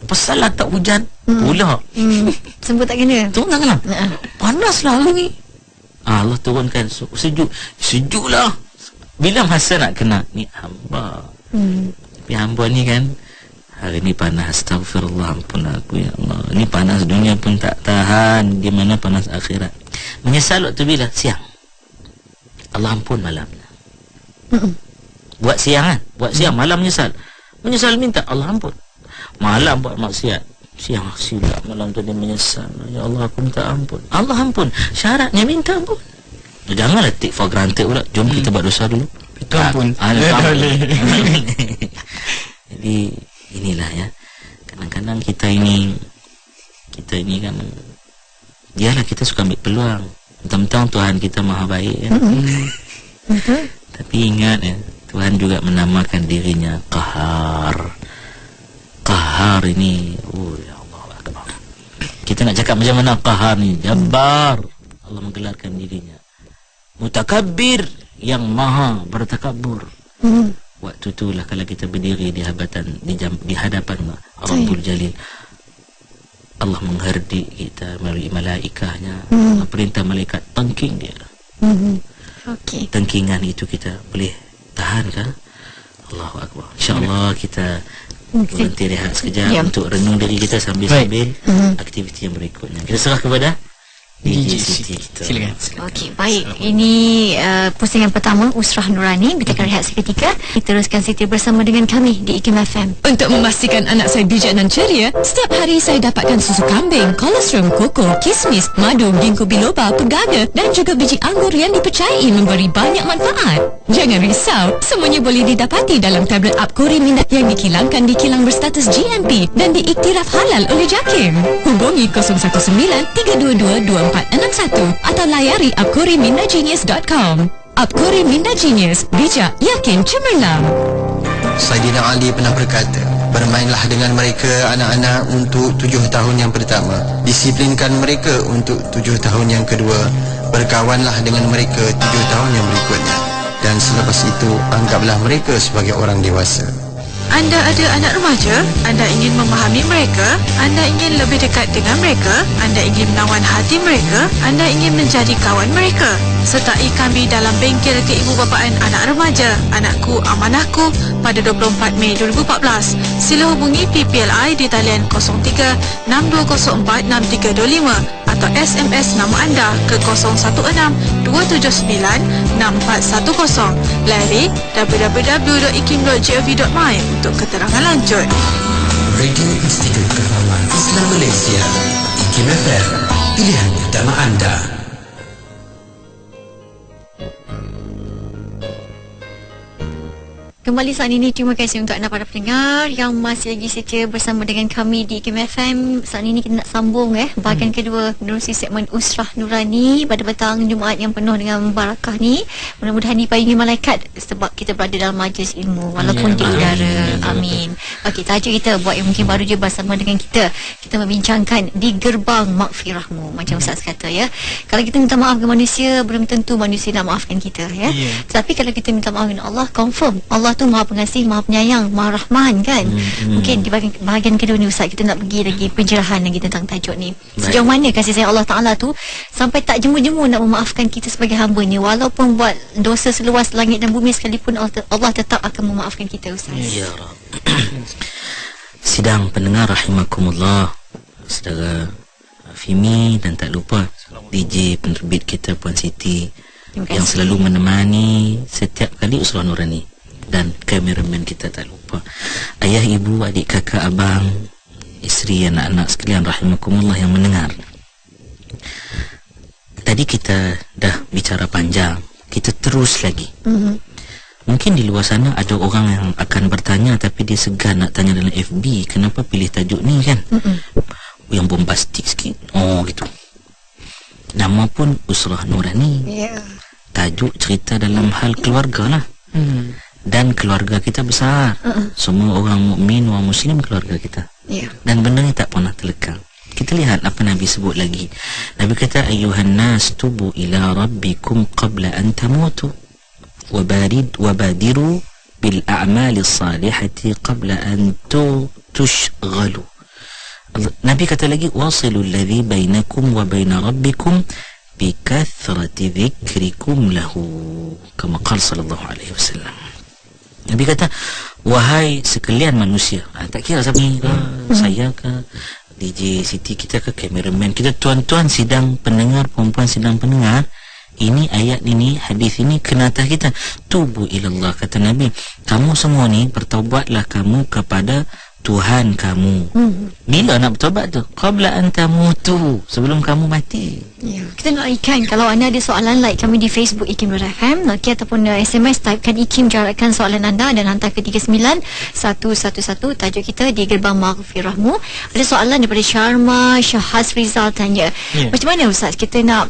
Pasal lah tak hujan pula. Sembut tak kena. Turun tak kena. Panaslah hari ni. Allah turunkan sejuklah. Bila masa nak kena ni hamba. Tapi hamba ni kan hari ni panas, astagfirullah, ampun aku ya Allah. Ni panas dunia pun tak tahan, gimana panas akhirat. Menyesal waktu bila? Siang. Allah ampun malamnya. Buat siang kan? Buat siang, malam menyesal. Menyesal minta Allah ampun. Malam buat maksiat, siang silap, malam tu dia menyesal. Ya Allah, aku minta ampun. Allah ampun. Syaratnya minta ampun. Janganlah take for granted pula. Jom kita buat dosa dulu. Itu ampun. Jadi inilah ya. Kadang-kadang kita ini kan, dialah kita suka ambil peluang. Tentang Tuhan kita maha baik ya. Tapi ingat ya, Tuhan juga menamakan dirinya Qahar. Qahar ini, oh ya Allah Akbar. Kita nak cakap macam mana Qahar ni? Jabbar. Allah menggelarkan dirinya Mutakabbir, yang maha bertakabur. Waktu itulah kalau kita berdiri di hadapan Rabbul Jalil, Allah menghardik kita melalui malaikahnya. Perintah malaikat tengking dia. Tengkingan itu kita boleh tahan kan? Allahu Akbar. InsyaAllah kita nanti rehat sekejap untuk renung diri kita sambil-sambil aktiviti yang berikutnya. Kita serah kepada DJ Siti. Silakan. Okey, baik. Ini pusingan pertama Usrah Nurani. Kita akan rehat seketika. Teruskan Siti bersama dengan kami di IKIM FM. Untuk memastikan anak saya bijak dan ceria, setiap hari saya dapatkan susu kambing, kolostrum, koko, kismis, madu, ginkgo biloba, pegaga dan juga biji anggur yang dipercayai memberi banyak manfaat. Jangan risau, semuanya boleh didapati dalam tablet Apkori Minda yang dikilangkan di kilang berstatus GMP dan diiktiraf halal oleh JAKIM. Hubungi 019-322-2461 atau layari apkorimindagenius.com. Apkori Minda Genius, bijak, yakin, cemerlang. Saidina Ali pernah berkata, bermainlah dengan mereka anak-anak untuk 7 tahun yang pertama, disiplinkan mereka untuk 7 tahun yang kedua, berkawanlah dengan mereka 7 tahun yang berikutnya, dan selepas itu anggaplah mereka sebagai orang dewasa. Anda ada anak remaja? Anda ingin memahami mereka? Anda ingin lebih dekat dengan mereka? Anda ingin menawan hati mereka? Anda ingin menjadi kawan mereka? Sertai kami dalam bengkel keibubapaan anak remaja, Anakku Amanahku pada 24 Mei 2014. Sila hubungi PPLI di talian 03 6204 6325 atau SMS nama anda ke 016 279 6410. Layari www.ikim.gov.my untuk keterangan lanjut. Radio Institut Kefahaman Islam Malaysia, IKIM FM, pilihan utama anda. Kembali saat ini, terima kasih untuk anda para pendengar yang masih lagi setia bersama dengan kami di IKIM FM. Saat ini kita nak sambung bahagian kedua menerusi segmen Usrah Nurani pada petang Jumaat yang penuh dengan barakah ni. Mudah-mudahan dipayungi malaikat sebab kita berada dalam majlis ilmu walaupun di udara. Amin. Okey, tajuk kita buat yang mungkin baru je bersama dengan kita, kita membincangkan di gerbang maghfirahmu. Macam Ustaz kata ya, kalau kita minta maaf ke manusia, belum tentu manusia nak maafkan kita ya. Tapi kalau kita minta maaf dengan Allah, confirm Allah tu Maha Pengasih, Maha Penyayang, Maha Rahman kan. Mungkin di bahagian kedua ni Ustaz, kita nak pergi lagi pencerahan lagi tentang tajuk ni. Sejauh mana kasih sayang Allah Ta'ala tu sampai tak jemu-jemu nak memaafkan kita sebagai hamba-Nya, walaupun buat dosa seluas langit dan bumi sekalipun, Allah tetap akan memaafkan kita Ustaz. Ya Rab. Sidang pendengar rahimakumullah, saudara Fimi, dan tak lupa DJ penerbit kita Puan Siti yang selalu menemani setiap kali Usrah Nurani, dan kameraman kita tak lupa, ayah, ibu, adik, kakak, abang, isteri, anak-anak sekalian rahimakumullah yang mendengar. Tadi kita dah bicara panjang, kita terus lagi. Mungkin di luar sana ada orang yang akan bertanya, tapi dia segan nak tanya dalam FB, kenapa pilih tajuk ni kan? Yang bombastik sikit. Oh gitu. Nama pun Usrah Nurani. Tajuk cerita dalam hal keluarga lah. Dan keluarga kita besar. Semua orang mukmin, orang muslim keluarga kita. Dan benda ni tak pernah terlekang. Kita lihat apa Nabi sebut lagi. Nabi kata, ayyuhan nas tubu ila rabbikum qabla an tamutu wabadiru bil a'mali salihati qabla an tushghalu. Nabi kata lagi, wasilu alladhi bainakum wa baina rabbikum bikathrati dzikrikum lahu, kama qala sallallahu alaihi wasallam. Nabi kata, wahai sekalian manusia, tak kira siapa ni, saya ke DJ Siti kita ke kameraman kita, tuan-tuan sidang pendengar, perempuan sidang pendengar, ini ayat ini, hadis ini kena atas kita. Tubu ilallah, kata Nabi, kamu semua ni bertaubatlah kamu kepada Tuhan kamu. Bila nak bertaubat tu? Qabla an tamutu, sebelum kamu mati. Ya, kita nak ikan. Kalau anda ada soalan, like kami di Facebook ikim.fm, okay, ataupun SMS, typekan ikim, jarakkan soalan anda dan hantar ke 39111. Tajuk kita di Gerbang Maghfirahmu. Ada soalan daripada Sharma Syahaz Rizal tanya, macam mana Ustaz kita nak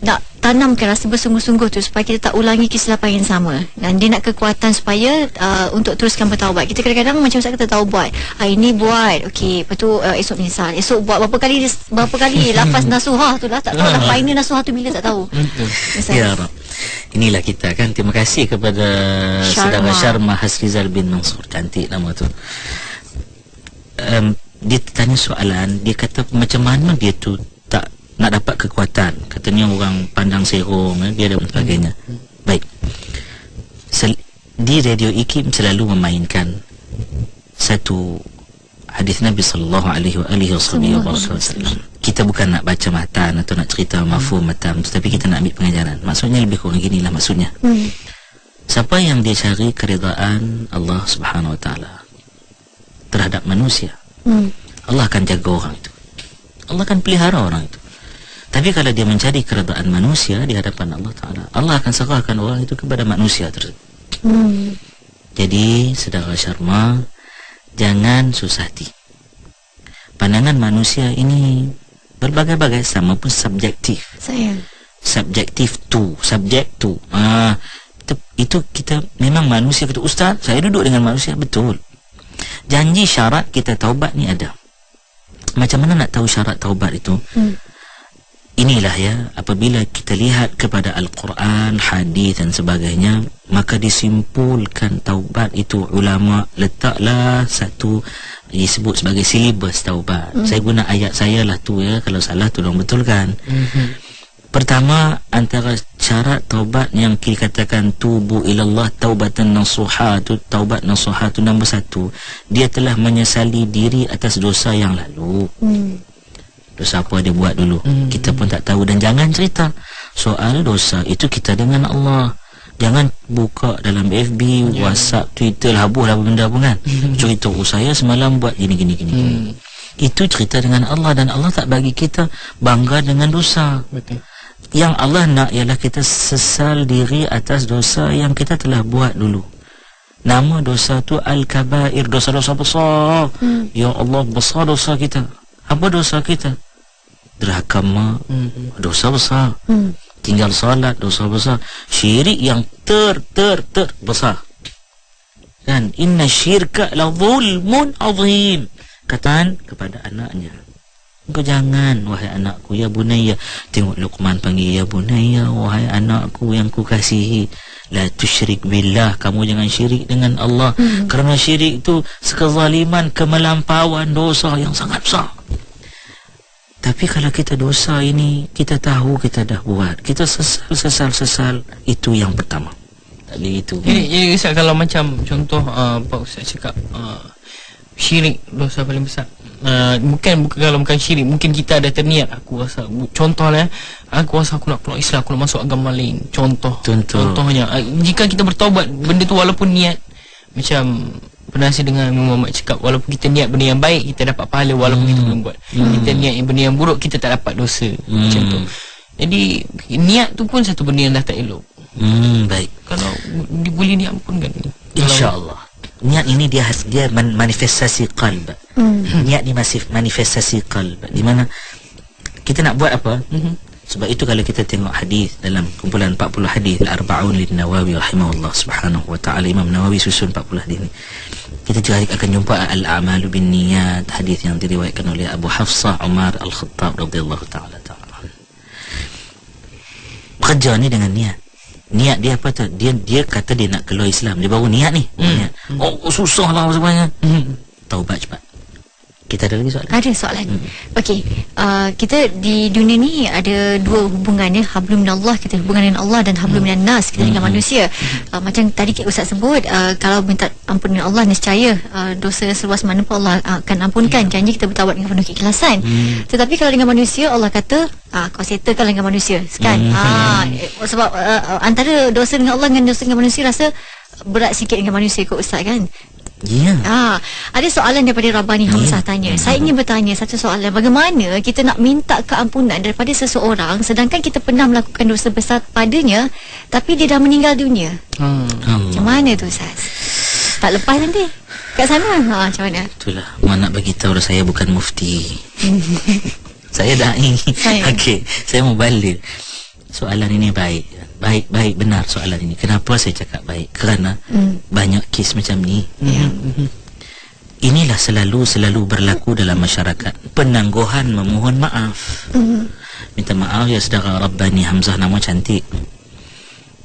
nak tanamkan rasa bersungguh-sungguh tu supaya kita tak ulangi kesilapan yang sama, dan dia nak kekuatan supaya untuk teruskan bertaubat. Kita kadang-kadang macam Ustaz kita tahu buat, hari ni buat, okey, lepas tu esok menyesal, esok buat berapa kali lafaz nasuhah tu lah tak tahu lah, final nasuhah tu bila tak tahu. Ya Rab, inilah kita kan. Terima kasih kepada saudara Sharma Hasrizal bin Mansur, cantik nama tu. Dia tanya soalan, dia kata macam mana dia tu tak nak dapat kekuatan. Katanya orang pandang serong, dia ada sebagainya. Baik, di Radio IKIM selalu memainkan satu hadis Nabi sallallahu alaihi wasallam. Kita bukan nak baca matan atau nak cerita mafhum matan, tetapi kita nak ambil pengajaran. Maksudnya lebih kurang ginilah maksudnya. Siapa yang dia cari keridaan Allah Subhanahu wa taala terhadap manusia, Allah akan jaga orang itu, Allah akan pelihara orang itu. Tapi kalau dia mencari keredaan manusia di hadapan Allah Ta'ala, Allah akan serahkan orang itu kepada manusia tersebut. Jadi saudara Sharma, jangan susah hati. Pandangan manusia ini berbagai-bagai, sama pun subjektif. Subjektif tu. Itu kita memang manusia. Kata Ustaz, saya duduk dengan manusia. Betul. Janji syarat kita taubat ni ada. Macam mana nak tahu syarat taubat itu? Inilah ya, apabila kita lihat kepada Al-Quran, hadis dan sebagainya, maka disimpulkan taubat itu, ulama letaklah satu disebut sebagai silibus taubat. Saya guna ayat saya lah tu ya, kalau salah tolong betulkan. Pertama, antara syarat taubat yang dikatakan tubu ilallah taubatan nasuha tu, taubat nasuha tu nombor 1, dia telah menyesali diri atas dosa yang lalu. Dosa apa dia buat dulu, kita pun tak tahu. Dan jangan cerita soal dosa itu kita dengan Allah. Jangan buka dalam FB, WhatsApp, Twitter, habuh lah benda pun kan. Cerita saya semalam buat gini. Itu cerita dengan Allah, dan Allah tak bagi kita bangga dengan dosa. Betul. Yang Allah nak ialah kita sesal diri atas dosa yang kita telah buat dulu. Nama dosa tu Al-Kabair, dosa-dosa besar. Ya Allah, besar dosa kita. Apa dosa kita? Derhaka mak, dosa besar. Tinggal salat, dosa besar. Syirik yang besar. Dan inna syirka la zulmun azim. Kataan kepada anaknya, engkau jangan, wahai anakku, ya bunayya. Tengok Luqman panggil ya bunayya, wahai anakku yang ku kasihi, la tusyrik billah, kamu jangan syirik dengan Allah. Kerana syirik itu kezaliman, kemelampauan, dosa yang sangat besar. Tapi kalau kita dosa ini kita tahu kita dah buat, kita sesal, itu yang pertama. Tadi itu. Jadi Ustaz, kalau macam contoh Pak Ustaz cakap syirik dosa paling besar. Bukan syirik, mungkin kita ada terniat, aku rasa contohnya, aku rasa aku nak keluar Islam, aku nak masuk agama lain. Contohnya jika kita bertaubat, benda tu walaupun niat macam pernah saya dengar Muhammad cakap, walaupun kita niat benda yang baik, kita dapat pahala walaupun kita belum buat. Kita niat benda yang buruk, kita tak dapat dosa. Macam tu. Jadi niat tu pun satu benda yang dah tak elok. Baik. Kalau boleh diampunkan, InsyaAllah. Niat ini dia manifestasi qalb. Niat ni masih manifestasi qalb. Di mana kita nak buat apa? Sebab itu kalau kita tengok hadis dalam kumpulan 40 hadis Al-Arba'un lin-Nawawi rahimahullah subhanahu wa ta'ala, Imam Nawawi susun 40 hadis ni, kita juga akan jumpa al-a'malu bin niyat, hadis yang diriwayatkan oleh Abu Hafsah Umar Al-Khattab radhiyallahu ta'ala. Bekerja ni dengan niat. Niat dia apa tu? Dia kata dia nak keluar Islam, dia baru niat ni. Niat. Oh susah lah sebenarnya. Taubat cepat. Kita ada lagi soalan? Ada soalan. Okey, kita di dunia ni ada dua hubungan ya, hablum minallah, kita hubungan dengan Allah, dan hablum minan nas, kita dengan manusia. Macam tadi Ustaz sebut, kalau minta ampun dengan Allah, nescaya dosa seluas mana pun Allah akan ampunkan. Janji kita bertawab dengan penuh keikhlasan. Tetapi kalau dengan manusia, Allah kata kau settlekan dengan manusia kan. Sebab antara dosa dengan Allah dengan dosa dengan manusia rasa berat sikit dengan manusia kot Ustaz kan. Ya. Ada soalan daripada Rabani Hamzah tanya. Saya ingin bertanya satu soalan. Bagaimana kita nak minta keampunan daripada seseorang sedangkan kita pernah melakukan dosa besar padanya, tapi dia dah meninggal dunia? Macam mana tu Ustaz? Tak lepas nanti kat sana. Macam mana? Itulah mak nak bagi tahu saya bukan mufti. Saya da'i. Okey, saya mau balik. Soalan ini baik, benar soalan ini. Kenapa saya cakap baik? Kerana banyak kes macam ni. Inilah selalu berlaku dalam masyarakat. Penangguhan memohon maaf. Minta maaf ya saudara Rabbani Hamzah, nama cantik.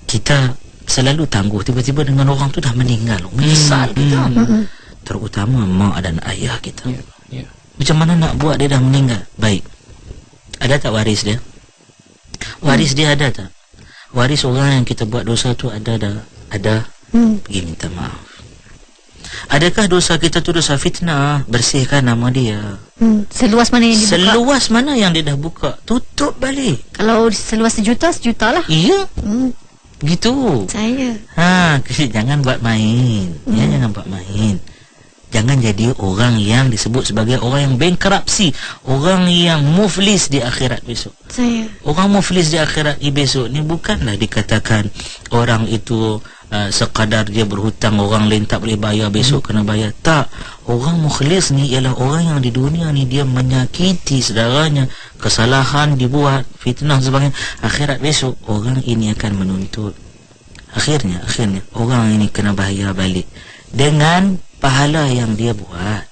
Kita selalu tangguh, tiba-tiba dengan orang tu dah meninggal. Menyesal kita. Terutama mak dan ayah kita. Macam mana nak buat, dia dah meninggal? Baik. Ada tak waris dia? Waris dia ada tak? Waris orang yang kita buat dosa tu ada dah? Ada. Pergi minta maaf. Adakah dosa kita tu dosa fitnah? Bersihkan nama dia. Seluas mana yang dibuka? Seluas mana yang dia dah buka, tutup balik. Kalau seluas sejuta lah. Iya. Begitu. Saya Jangan buat main. Ya, jangan buat main. Jangan jadi orang yang disebut sebagai orang yang bankruptcy, orang yang muflis di akhirat besok. Orang muflis di akhirat besok ni bukanlah dikatakan orang itu sekadar dia berhutang, orang lain tak boleh bayar, besok kena bayar. Tak. Orang muflis ni ialah orang yang di dunia ni dia menyakiti saudaranya, kesalahan dibuat, fitnah sebagainya. Akhirat besok orang ini akan menuntut. Akhirnya orang ini kena bayar balik dengan pahala yang dia buat.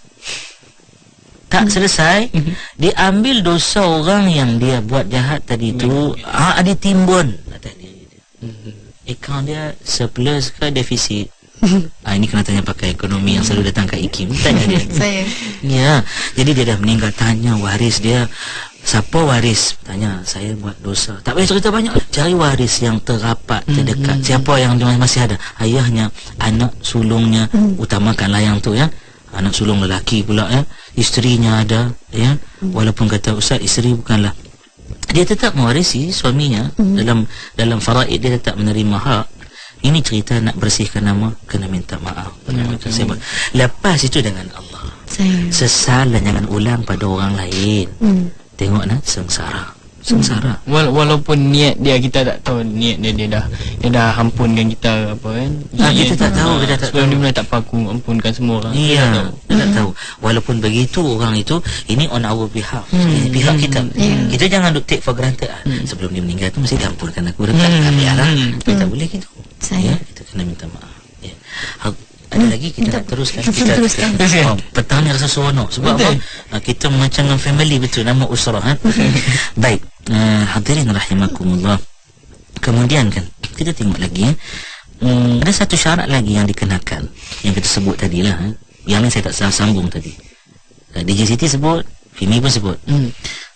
Tak selesai, diambil dosa orang yang dia buat jahat tadi tu, ditimbun atas diri dia. Akaun dia surplus ke defisit? Ini kena tanya pakai ekonomi yang selalu datang kat IKIM. Tanya dia. Ya, jadi dia dah meninggal, tanya waris dia. Siapa waris? Tanya, saya buat dosa. Tak payah cerita banyak. Cari waris yang terapat, terdekat. Siapa yang masih ada? Ayahnya, anak sulungnya, utamakanlah yang tu ya. Anak sulung lelaki pula ya. Isterinya ada ya. Walaupun kata ustaz, isteri bukanlah, dia tetap mewarisi suaminya. Dalam faraid dia tetap menerima hak. Ini cerita nak bersihkan nama, kena minta maaf. Lepas itu dengan Allah. Sesal dan jangan ulang pada orang lain. Tengok nak sengsara. Walaupun niat dia, kita tak tahu niat dia dah ampunkan kita apa kan. Kita tak tahu, sebelum dia mula tak paku ampunkan semua orang. Iya, kita tak tahu. Walaupun begitu, orang itu ini on our behalf. Pihak kita. Kita jangan take for granted. Sebelum dia meninggal tu mesti diampunkan aku dekat. Biarlah. Kita tak boleh gitu. Ya, kita kena minta maaf. Ya. Ada lagi kita nak teruskan. Petang ni rasa seronok. Sebab apa? Kita macam dengan family betul, nama usrah. Baik, hadirin rahimakumullah. Kemudian kan kita tengok lagi ada satu syarat lagi yang dikenakan, yang kita sebut tadilah. Yang ni saya tak salah sambung tadi. DJ Siti sebut, Fimi pun sebut.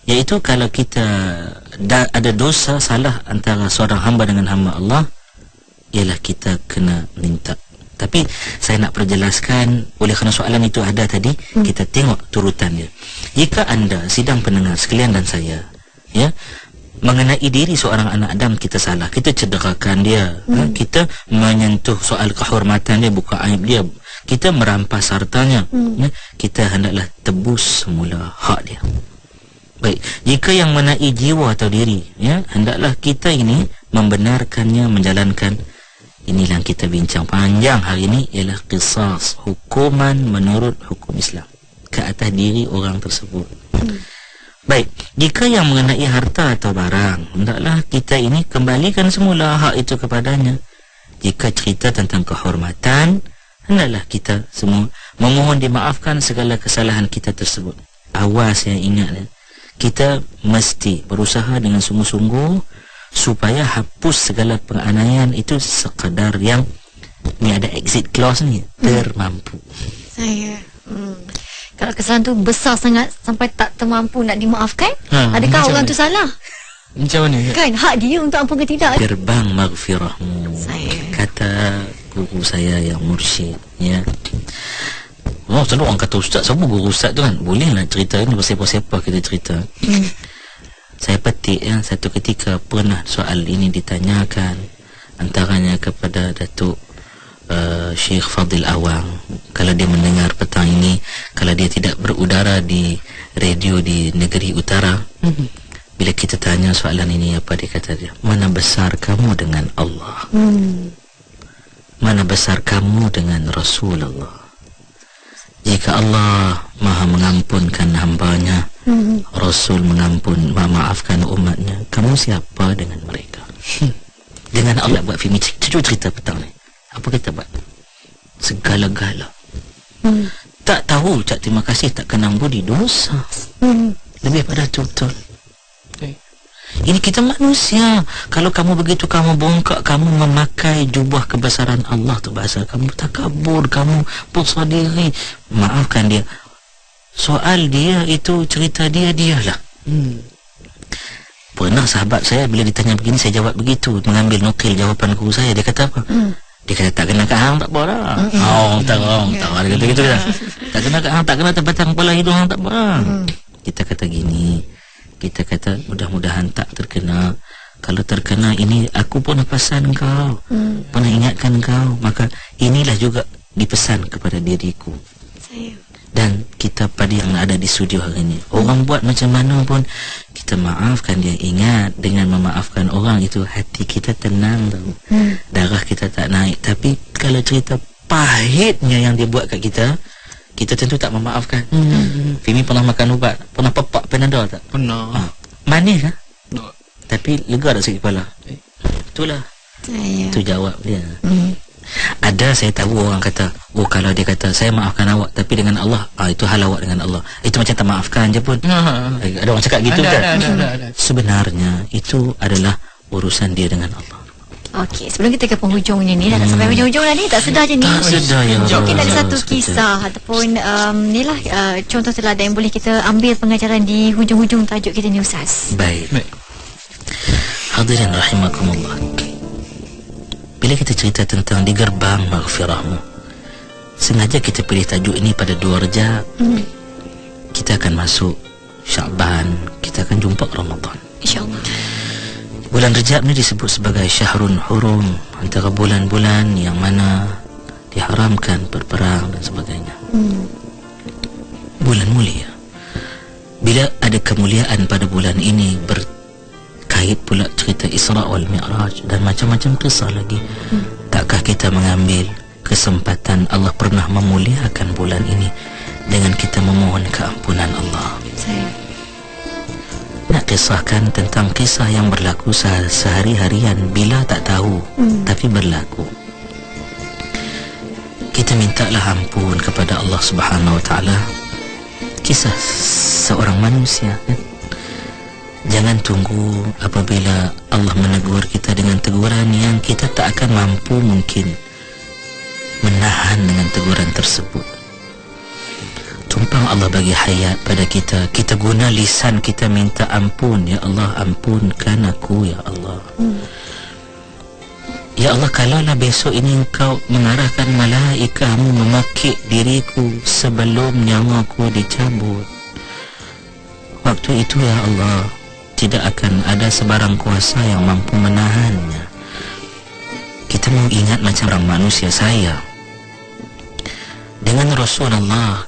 Iaitu kalau kita ada dosa salah antara seorang hamba dengan hamba Allah, ialah kita kena minta. Tapi saya nak perjelaskan, oleh kerana soalan itu ada tadi, kita tengok turutan dia. Jika anda sidang pendengar sekalian dan saya ya, mengenai diri seorang anak Adam kita salah, kita cederakan dia, kita menyentuh soal kehormatan dia, buka aib dia, kita merampas hartanya, ya, kita hendaklah tebus semula hak dia. Baik, jika yang mengenai jiwa atau diri ya, hendaklah kita ini membenarkannya, menjalankan. Inilah yang kita bincang panjang hari ini, ialah qisas, hukuman menurut hukum Islam ke atas diri orang tersebut. Baik, jika yang mengenai harta atau barang, hendaklah kita ini kembalikan semula hak itu kepadanya. Jika cerita tentang kehormatan, hendaklah kita semua memohon dimaafkan segala kesalahan kita tersebut. Awas yang ingat, kita mesti berusaha dengan sungguh-sungguh supaya hapus segala penganiayaan itu sekadar yang ni ada exit clause ni, termampu. Kalau kalau kesalahan tu besar sangat sampai tak termampu nak dimaafkan, adakah macam orang mana? tu salah? Macam mana? Kan hak dia untuk ampun ke tidak? Gerbang maghfirahmu, kata guru saya yang mursyid, ya. Oh, selalu orang kata ustaz, siapa guru ustaz tu kan? Boleh lah cerita ni, pasal-pasal kita cerita. Saya petik ya, satu ketika pernah soal ini ditanyakan antaranya kepada Datuk Syekh Fadil Awang. Kalau dia mendengar petang ini, kalau dia tidak berudara di radio di negeri utara, bila kita tanya soalan ini, apa dia kata dia? Mana besar kamu dengan Allah? Mana besar kamu dengan Rasulullah? Jika Allah maha mengampunkan hambanya, Rasul memaafkan umatnya, kamu siapa dengan mereka? Dengan Allah buat film cuba cerita petang ni. Apa kita buat? Segala-gala. Tak tahu ucap terima kasih, tak kenang budi, dosa. Lebih pada tutur. Ini kita manusia. Kalau kamu begitu, kamu bongkak, kamu memakai jubah kebesaran Allah tu, bahasa kamu takabur, kamu besar diri. Maafkan dia. Soal dia itu, cerita dia, dialah. Pernah sahabat saya bila ditanya begini, saya jawab begitu, mengambil nukil jawapan guru saya. Dia kata apa? Dia kata tak kena kat hang tak apa dah. Tak dia kata gitu kan. Tak kena kat hang, tak kena batang kepala hidung hang tak apa. Kita kata gini, kita kata mudah-mudahan tak terkena. Kalau terkena ini, aku pun pesan kau, pernah ingatkan kau. Maka inilah juga dipesan kepada diriku dan kita pada yang ada di studio hari ini. Orang buat macam mana pun, kita maafkan dia. Ingat, dengan memaafkan orang itu hati kita tenang tau. Darah kita tak naik. Tapi kalau cerita pahitnya yang dia buat kat kita, kita tentu tak memaafkan. Fimi pernah makan ubat, pernah pepak Panadol tak? Pernah. Manis lah, tapi lega tak sakit kepala? Itulah. Itu jawab dia. Ada, saya tahu orang kata, oh kalau dia kata saya maafkan awak tapi dengan Allah, itu hal awak dengan Allah, itu macam tak maafkan je pun. Ada orang cakap gitu kan? Ada. Sebenarnya itu adalah urusan dia dengan Allah. Okey, sebelum kita ke penghujungnya ni, dah nak sampai hujung-hujung dah ni, tak sedar je ni. Tak sedar ya. Mungkin ada satu kisah ataupun ni lah contoh teladan yang boleh kita ambil pengajaran di hujung-hujung tajuk kita ni, Ustaz. Baik. Hadirin rahimakumullah. Bila kita cerita tentang di gerbang maghfirahmu, sengaja kita pilih tajuk ini pada 2 Rejab. Kita akan masuk Syaban, kita akan jumpa Ramadan, InsyaAllah. Bulan Rejab ni disebut sebagai Syahrun Hurum, antara bulan-bulan yang mana diharamkan berperang dan sebagainya. Bulan mulia. Bila ada kemuliaan pada bulan ini, berkait pula cerita Isra wal Mi'raj dan macam-macam kisah lagi. Takkah kita mengambil kesempatan, Allah pernah memuliakan bulan ini dengan kita memohon keampunan Allah. Nak kisahkan tentang kisah yang berlaku sehari-harian bila tak tahu, tapi berlaku. Kita mintalah ampun kepada Allah Subhanahu Wa Taala. Kisah seorang manusia kan? Jangan tunggu apabila Allah menegur kita dengan teguran yang kita tak akan mampu mungkin menahan dengan teguran tersebut. Tumpang Allah bagi hayat pada kita, kita guna lisan kita minta ampun. Ya Allah, ampunkan aku ya Allah. Ya Allah, kalaulah besok ini Engkau mengarahkan malaikatmu memakik diriku sebelum nyawaku dicabut, waktu itu ya Allah tidak akan ada sebarang kuasa yang mampu menahannya. Kita mau ingat macam orang manusia saya dengan Rasulullah.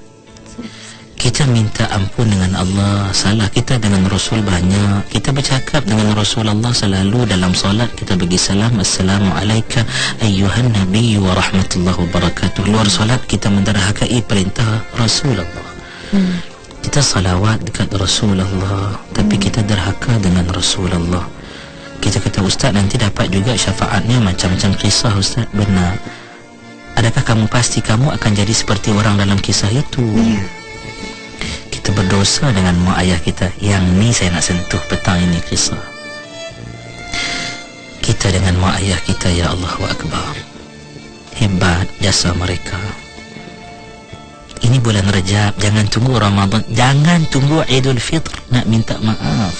Kita minta ampun dengan Allah. Salah kita dengan Rasul banyak. Kita bercakap dengan Rasulullah selalu dalam solat. Kita bagi salam, Assalamualaikum ayyuhan Nabi wa rahmatullahi wa barakatuh. Luar solat kita menderhakai perintah Rasulullah. Kita salawat dekat Rasulullah, tapi kita derhaka dengan Rasulullah. Kita kata, Ustaz nanti dapat juga syafaatnya. Macam-macam kisah Ustaz. Benar. Adakah kamu pasti kamu akan jadi seperti orang dalam kisah itu? Kita berdosa dengan mak ayah kita. Yang ni saya nak sentuh petang ini kisah. Kita dengan mak ayah kita, ya Allahu Akbar, hebat jasa mereka. Ini bulan Rajab, jangan tunggu Ramadan, jangan tunggu Idul Fitr nak minta maaf.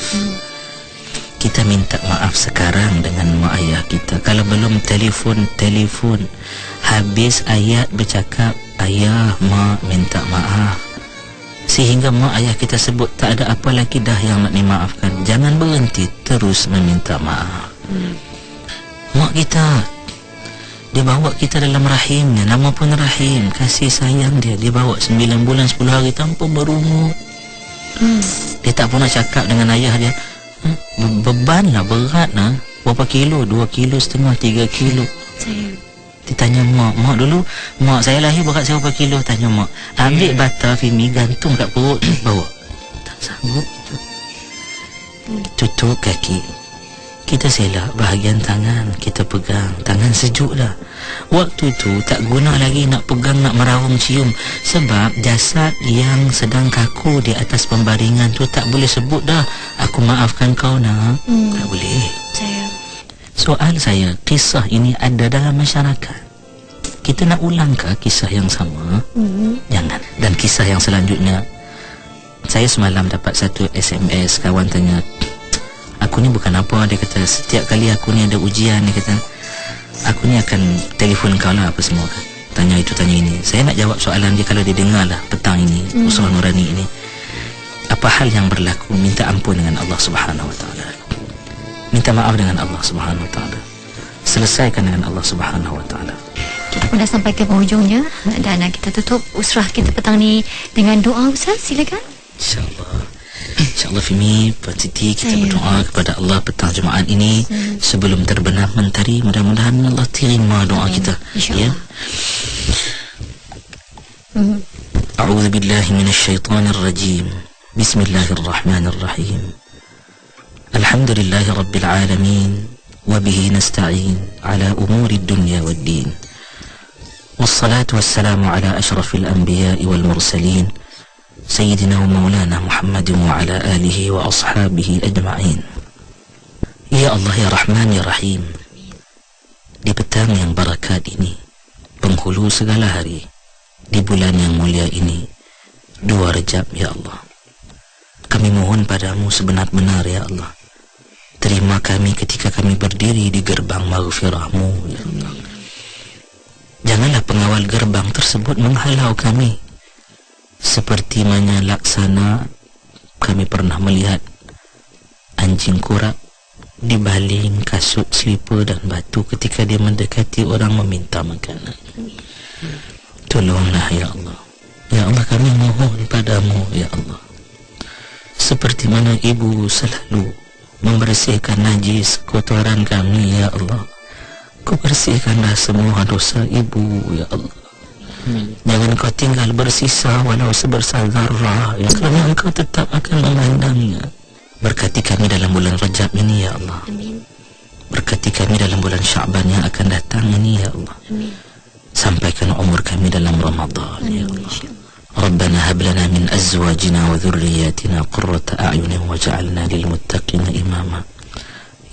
Kita minta maaf sekarang dengan mak ayah kita. Kalau belum telefon, habis ayat bercakap, ayah, mak minta maaf, sehingga mak ayah kita sebut tak ada apa lagi dah yang nak dimaafkan. Jangan berhenti, terus meminta maaf. Mak kita, dia bawa kita dalam rahimnya, nama pun rahim, kasih sayang dia. Dia bawa 9 bulan 10 hari tanpa berumur. Dia tak pernah cakap dengan ayah dia, beban lah, berat lah, berapa kilo, 2,5 kilo, 3 kilo. Dia tanya mak dulu, mak saya lahir berat saya berapa kilo? Tanya mak, ambil bata Fimi, gantung kat perut, bawa. Tak sanggup itu. Tutup kaki, kita selak bahagian tangan, kita pegang, tangan sejuk dah. Waktu tu tak guna lagi nak pegang, nak merawung cium, sebab jasad yang sedang kaku di atas pembaringan tu tak boleh sebut dah, aku maafkan kau nak. Tak boleh. Soal saya, kisah ini ada dalam masyarakat. Kita nak ulangkah kisah yang sama? Jangan. Dan kisah yang selanjutnya, saya semalam dapat satu SMS, kawan tanya, aku ni bukan apa, dia kata, setiap kali aku ni ada ujian, dia kata, aku ni akan telefon kau lah apa semua kan. Tanya itu, tanya ini. Saya nak jawab soalan dia kalau dia dengar lah petang ini, Usrah Nurani ini. Apa hal yang berlaku? Minta ampun dengan Allah Subhanahu Wa Taala. Minta maaf dengan Allah Subhanahu Wa Taala. Selesaikan dengan Allah Subhanahu Wa Taala. Kita pun dah sampai ke penghujungnya dan kita tutup usrah kita petang ni dengan doa. Ustaz, silakan. InsyaAllah Fimi, Puan Siti, kita berdoa kepada Allah petang Jumaat ini sebelum terbenam mentari. Mudah-mudahan Allah terima doa kita. Ya. A'udzu billahi minasyaitonir rajim. Bismillahirrahmanirrahim. Alhamdulillahi rabbil alamin wa bihi nasta'in ala umuri dunya waddin. Wassalatu wassalamu ala asyrafil anbiya'i wal mursalin Sayyidina wa maulana Muhammadin wa ala alihi wa ashabihi ajma'in. Ya Allah, ya Rahman, ya Rahim, di petang yang barakat ini, penghulu segala hari, di bulan yang mulia ini, 2 Rajab, ya Allah, kami mohon padamu sebenar-benar, ya Allah, terima kami ketika kami berdiri di gerbang maghfirah-Mu, ya Allah. Janganlah pengawal gerbang tersebut menghalau kami, seperti mana laksana kami pernah melihat anjing kurak dibaling kasut, selipar dan batu ketika dia mendekati orang meminta makanan. Tolonglah ya Allah. Ya Allah, kami mohon padamu ya Allah, seperti mana ibu selalu membersihkan najis kotoran kami ya Allah, Kau bersihkanlah semua dosa ibu ya Allah. Jangan kau tinggal bersisa walau sebesar zarrah, ya, kerana engkau tetap akan memandangnya. Berkati kami dalam bulan Rajab ini ya Allah. Amin. Berkati kami dalam bulan Sya'ban yang akan datang ini ya Allah. Amin. Sampaikan umur kami dalam Ramadan. Amin, ya Allah. Rabbana hab lana min azwajina wa dhurriyyatina qurrata a'yunin waj'alna lil muttaqina imama.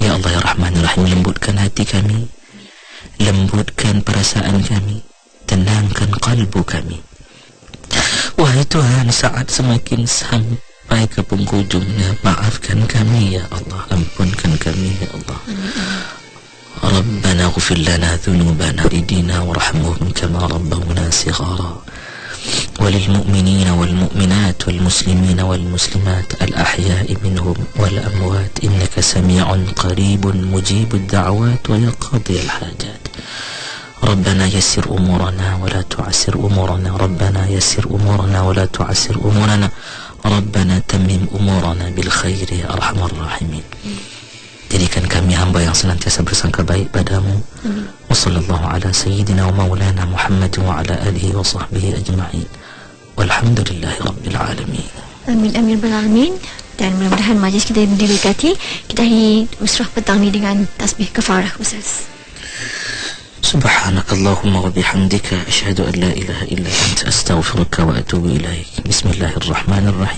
Ya Allah ya Rahman ya Rahim, lembutkan hati kami, lembutkan perasaan kami, tenangkan kalbu kami. Wahai Tuhan, saat semakin sampai ke penghujungnya, maafkan kami ya Allah, ampunkan kami ya Allah. Rabbana ghfir lana dhunubana ridina warhamhum kama rabbawna sighara وللمؤمنين والمؤمنات والمسلمين والمسلمات الأحياء منهم والأموات إنك سميع قريب مجيب الدعوات ويقضي الحاجات. ربنا يسر أمورنا ولا تعسر أمورنا، ربنا يسر أمورنا ولا تعسر أمورنا، ربنا تمم أمورنا بالخير يا أرحم الراحمين. Jadikan kami hamba yang senantiasa bersangka baik padamu. Wa sallallahu ala sayyidina wa maulana Muhammad wa ala alihi wa sahbihi ajma'in. Walhamdulillahi rabbil alamin. Amin amin bil alamin. Dan mudah-mudahan majlis kita diberkati. Kita akhiri usrah petang ni dengan tasbih kafarah Ustaz. Subhanakallahumma wa bihamdika asyhadu an la ilaha illa anta astaghfiruka wa atubu ilaik. Bismillahirrahmanirrahim.